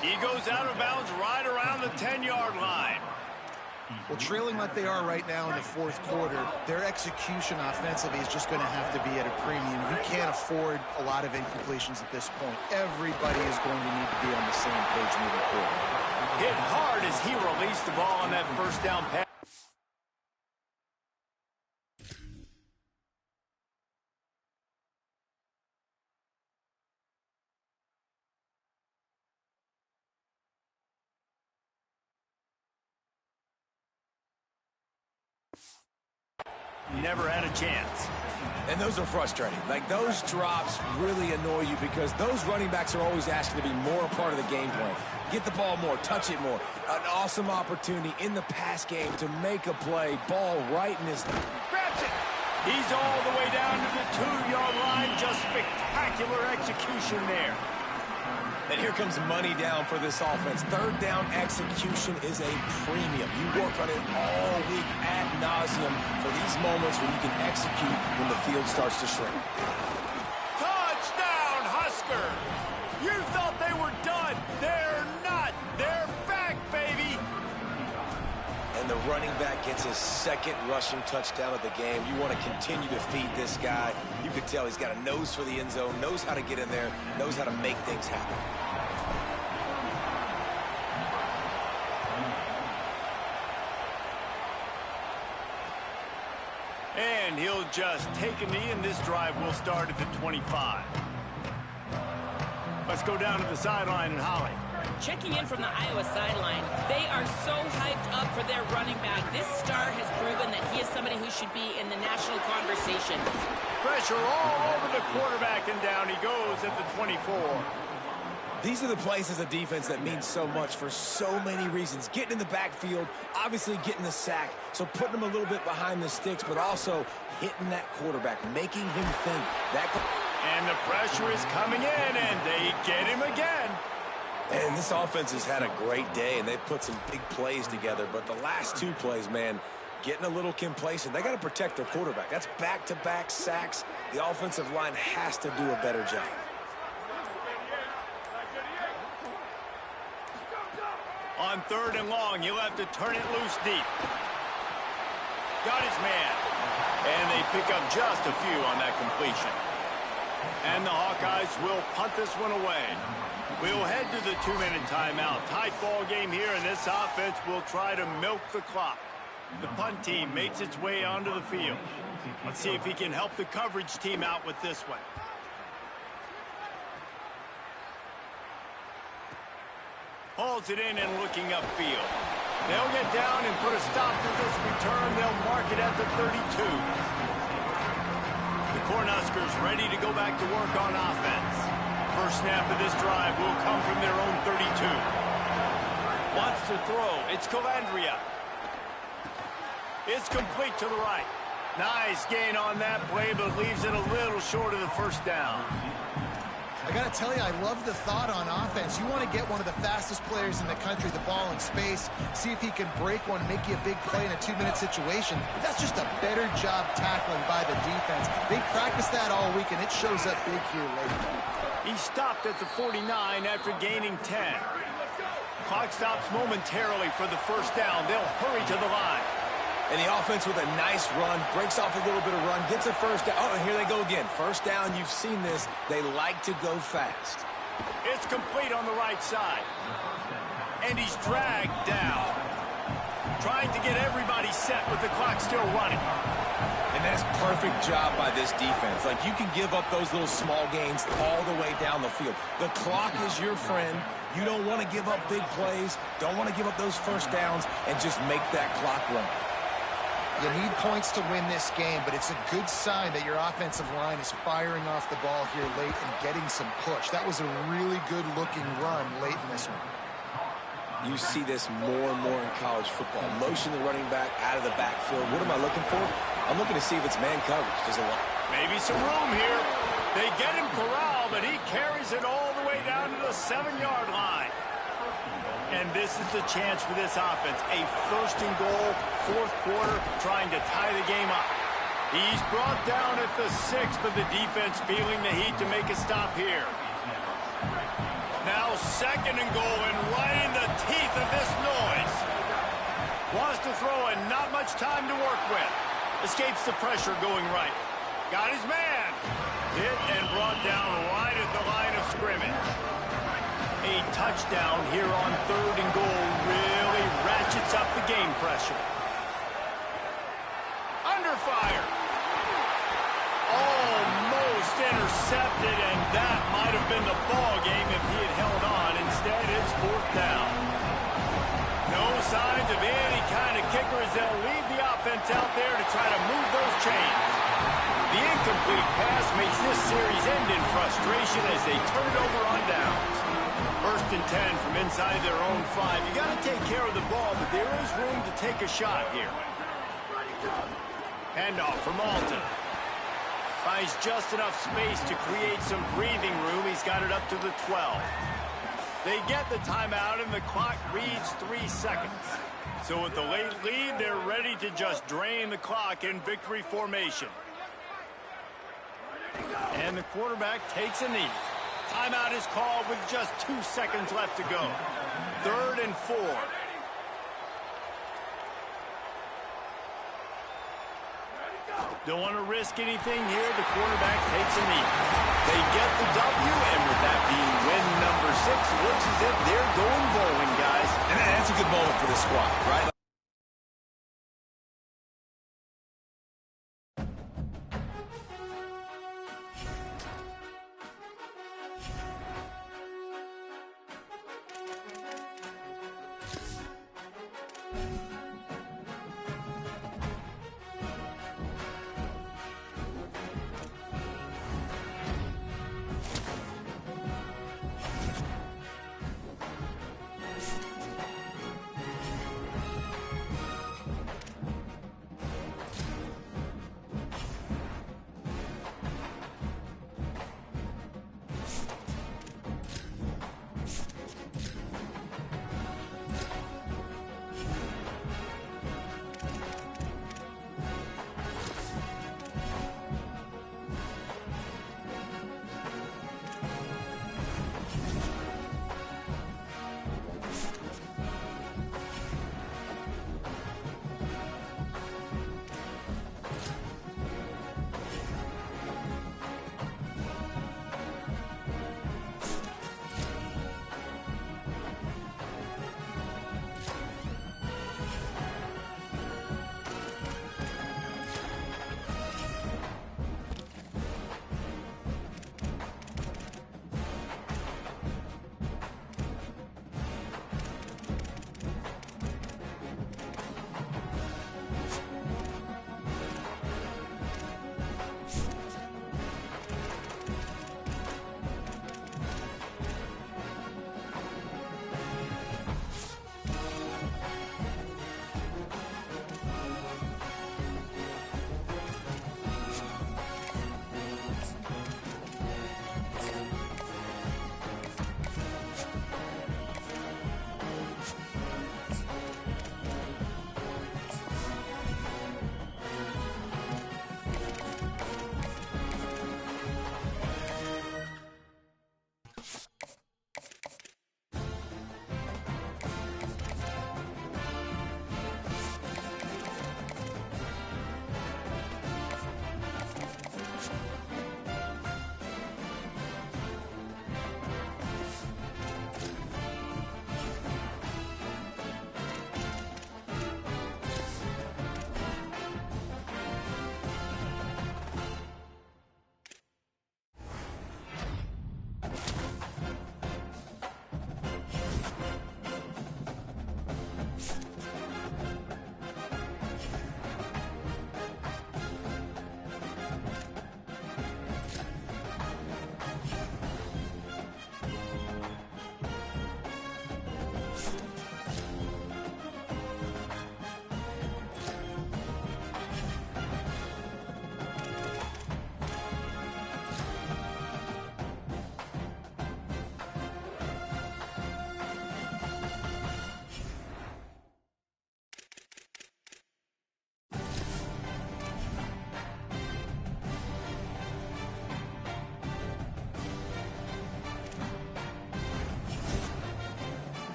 He goes out of bounds right around the 10-yard line. Well, trailing like they are right now in the fourth quarter, their execution offensively is just going to have to be at a premium. You can't afford a lot of incompletions at this point. Everybody is going to need to be on the same page moving forward. Hit hard as he released the ball on that first down pass. Never had a chance. And those are frustrating. Like, those drops really annoy you because those running backs are always asking to be more a part of the game plan. Get the ball more, touch it more. An awesome opportunity in the pass game to make a play. Ball right in his... Grabs it. He's all the way down to the 2-yard line. Just spectacular execution there. And here comes money down for this offense. Third down execution is a premium. You work on it all week ad nauseum for these moments when you can execute when the field starts to shrink. Touchdown, Huskers! You thought they were done. They're not. They're back, baby. And the running back gets his second rushing touchdown of the game. You want to continue to feed this guy. You can tell he's got a nose for the end zone, knows how to get in there, knows how to make things happen. And he'll just take a knee, and this drive will start at the 25. Let's go down to the sideline and Holly. Checking in from the Iowa sideline, they are so hyped up for their running back. This star has proven that he is somebody who should be in the national conversation. Pressure all over the quarterback, and down he goes at the 24. These are the plays as a defense that mean so much for so many reasons. Getting in the backfield, obviously getting the sack, so putting him a little bit behind the sticks, but also hitting that quarterback, making him think. And the pressure is coming in, and they get him again. And this offense has had a great day, and they've put some big plays together, but the last two plays, man, getting a little complacent. They got to protect their quarterback. That's back-to-back sacks. The offensive line has to do a better job. On third and long, he'll have to turn it loose deep. Got his man. And they pick up just a few on that completion. And the Hawkeyes will punt this one away. We'll head to the 2-minute timeout. Tight ball game here, and this offense will try to milk the clock. The punt team makes its way onto the field. Let's see if he can help the coverage team out with this one. Hauls it in and looking upfield. They'll get down and put a stop to this return. They'll mark it at the 32. The Cornhuskers ready to go back to work on offense. First snap of this drive will come from their own 32. Wants to throw. It's Calandria. It's complete to the right. Nice gain on that play, but leaves it a little short of the first down. I got to tell you, I love the thought on offense. You want to get one of the fastest players in the country the ball in space, see if he can break one, make you a big play in a 2-minute situation. That's just a better job tackling by the defense. They practiced that all week, and it shows up big here late. He stopped at the 49 after gaining 10. Clock stops momentarily for the first down. They'll hurry to the line. And the offense with a nice run, breaks off a little bit of run, gets a first down. Oh, and here they go again. First down, you've seen this. They like to go fast. It's complete on the right side. And he's dragged down. Trying to get everybody set with the clock still running. And that's perfect job by this defense. Like, you can give up those little small gains all the way down the field. The clock is your friend. You don't want to give up big plays, don't want to give up those first downs, and just make that clock run. You need points to win this game, but it's a good sign that your offensive line is firing off the ball here late and getting some push. That was a really good-looking run late in this one. You see this more and more in college football. Motion the running back out of the backfield. What am I looking for? I'm looking to see if it's man coverage. There's a lot. Maybe some room here. They get him corralled, but he carries it all the way down to the 7-yard line. And this is the chance for this offense. A first and goal, fourth quarter, trying to tie the game up. He's brought down at the 6, but the defense feeling the heat to make a stop here. Now second and goal, and right in the teeth of this noise. Wants to throw and not much time to work with. Escapes the pressure going right. Got his man. Hit and brought down right at the line of scrimmage. A touchdown here on third and goal really ratchets up the game pressure. Under fire. Almost intercepted, and that might have been the ball game if he had held on. Instead, it's fourth down. No signs of any kind of kicker as they'll leave the offense out there to try to move those chains. The incomplete pass makes this series end in frustration as they turn it over on downs. First and 10 from inside their own 5. You got to take care of the ball, but there is room to take a shot here. Handoff from Alton. Finds just enough space to create some breathing room. He's got it up to the 12. They get the timeout, and the clock reads 3 seconds. So with the late lead, they're ready to just drain the clock in victory formation. And the quarterback takes a knee. Timeout is called with just 2 seconds left to go. 3rd and 4. Don't want to risk anything here. The quarterback takes a knee. They get the W, and with that being win number 6, it looks as if they're going bowling, guys. And that's a good moment for the squad, right?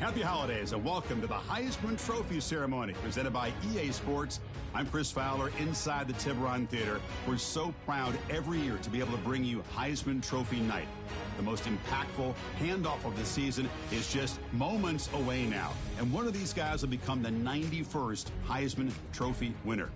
Happy holidays and welcome to the Heisman Trophy ceremony presented by EA Sports. I'm Chris Fowler inside the Tiburon Theater. We're so proud every year to be able to bring you Heisman Trophy night. The most impactful handoff of the season is just moments away now. And one of these guys will become the 91st Heisman Trophy winner.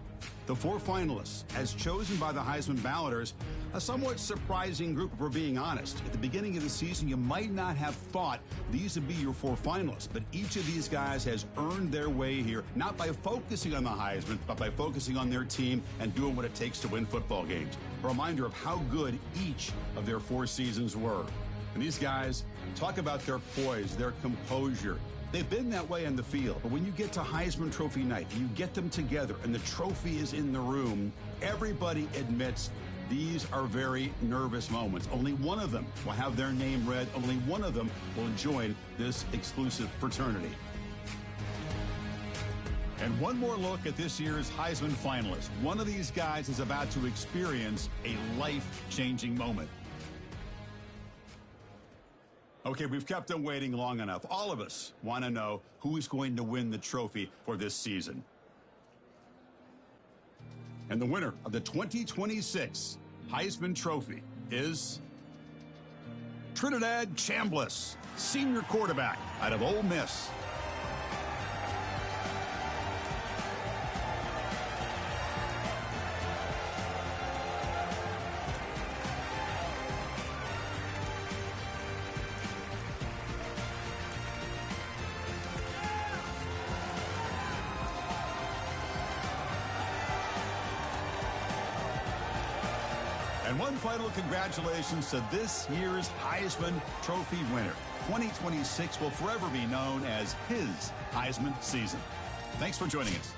The 4 finalists, as chosen by the Heisman balloters, a somewhat surprising group if we're being honest. At the beginning of the season, you might not have thought these would be your 4 finalists, but each of these guys has earned their way here, not by focusing on the Heisman, but by focusing on their team and doing what it takes to win football games. A reminder of how good each of their 4 seasons were. And these guys talk about their poise, their composure. They've been that way on the field, but when you get to Heisman Trophy night, you get them together and the trophy is in the room, everybody admits these are very nervous moments. Only one of them will have their name read. Only one of them will join this exclusive fraternity. And one more look at this year's Heisman finalists. One of these guys is about to experience a life-changing moment. Okay, we've kept them waiting long enough. All of us want to know who is going to win the trophy for this season. And the winner of the 2026 Heisman Trophy is Trinidad Chambliss, senior quarterback out of Ole Miss. And one final congratulations to this year's Heisman Trophy winner. 2026 will forever be known as his Heisman season. Thanks for joining us.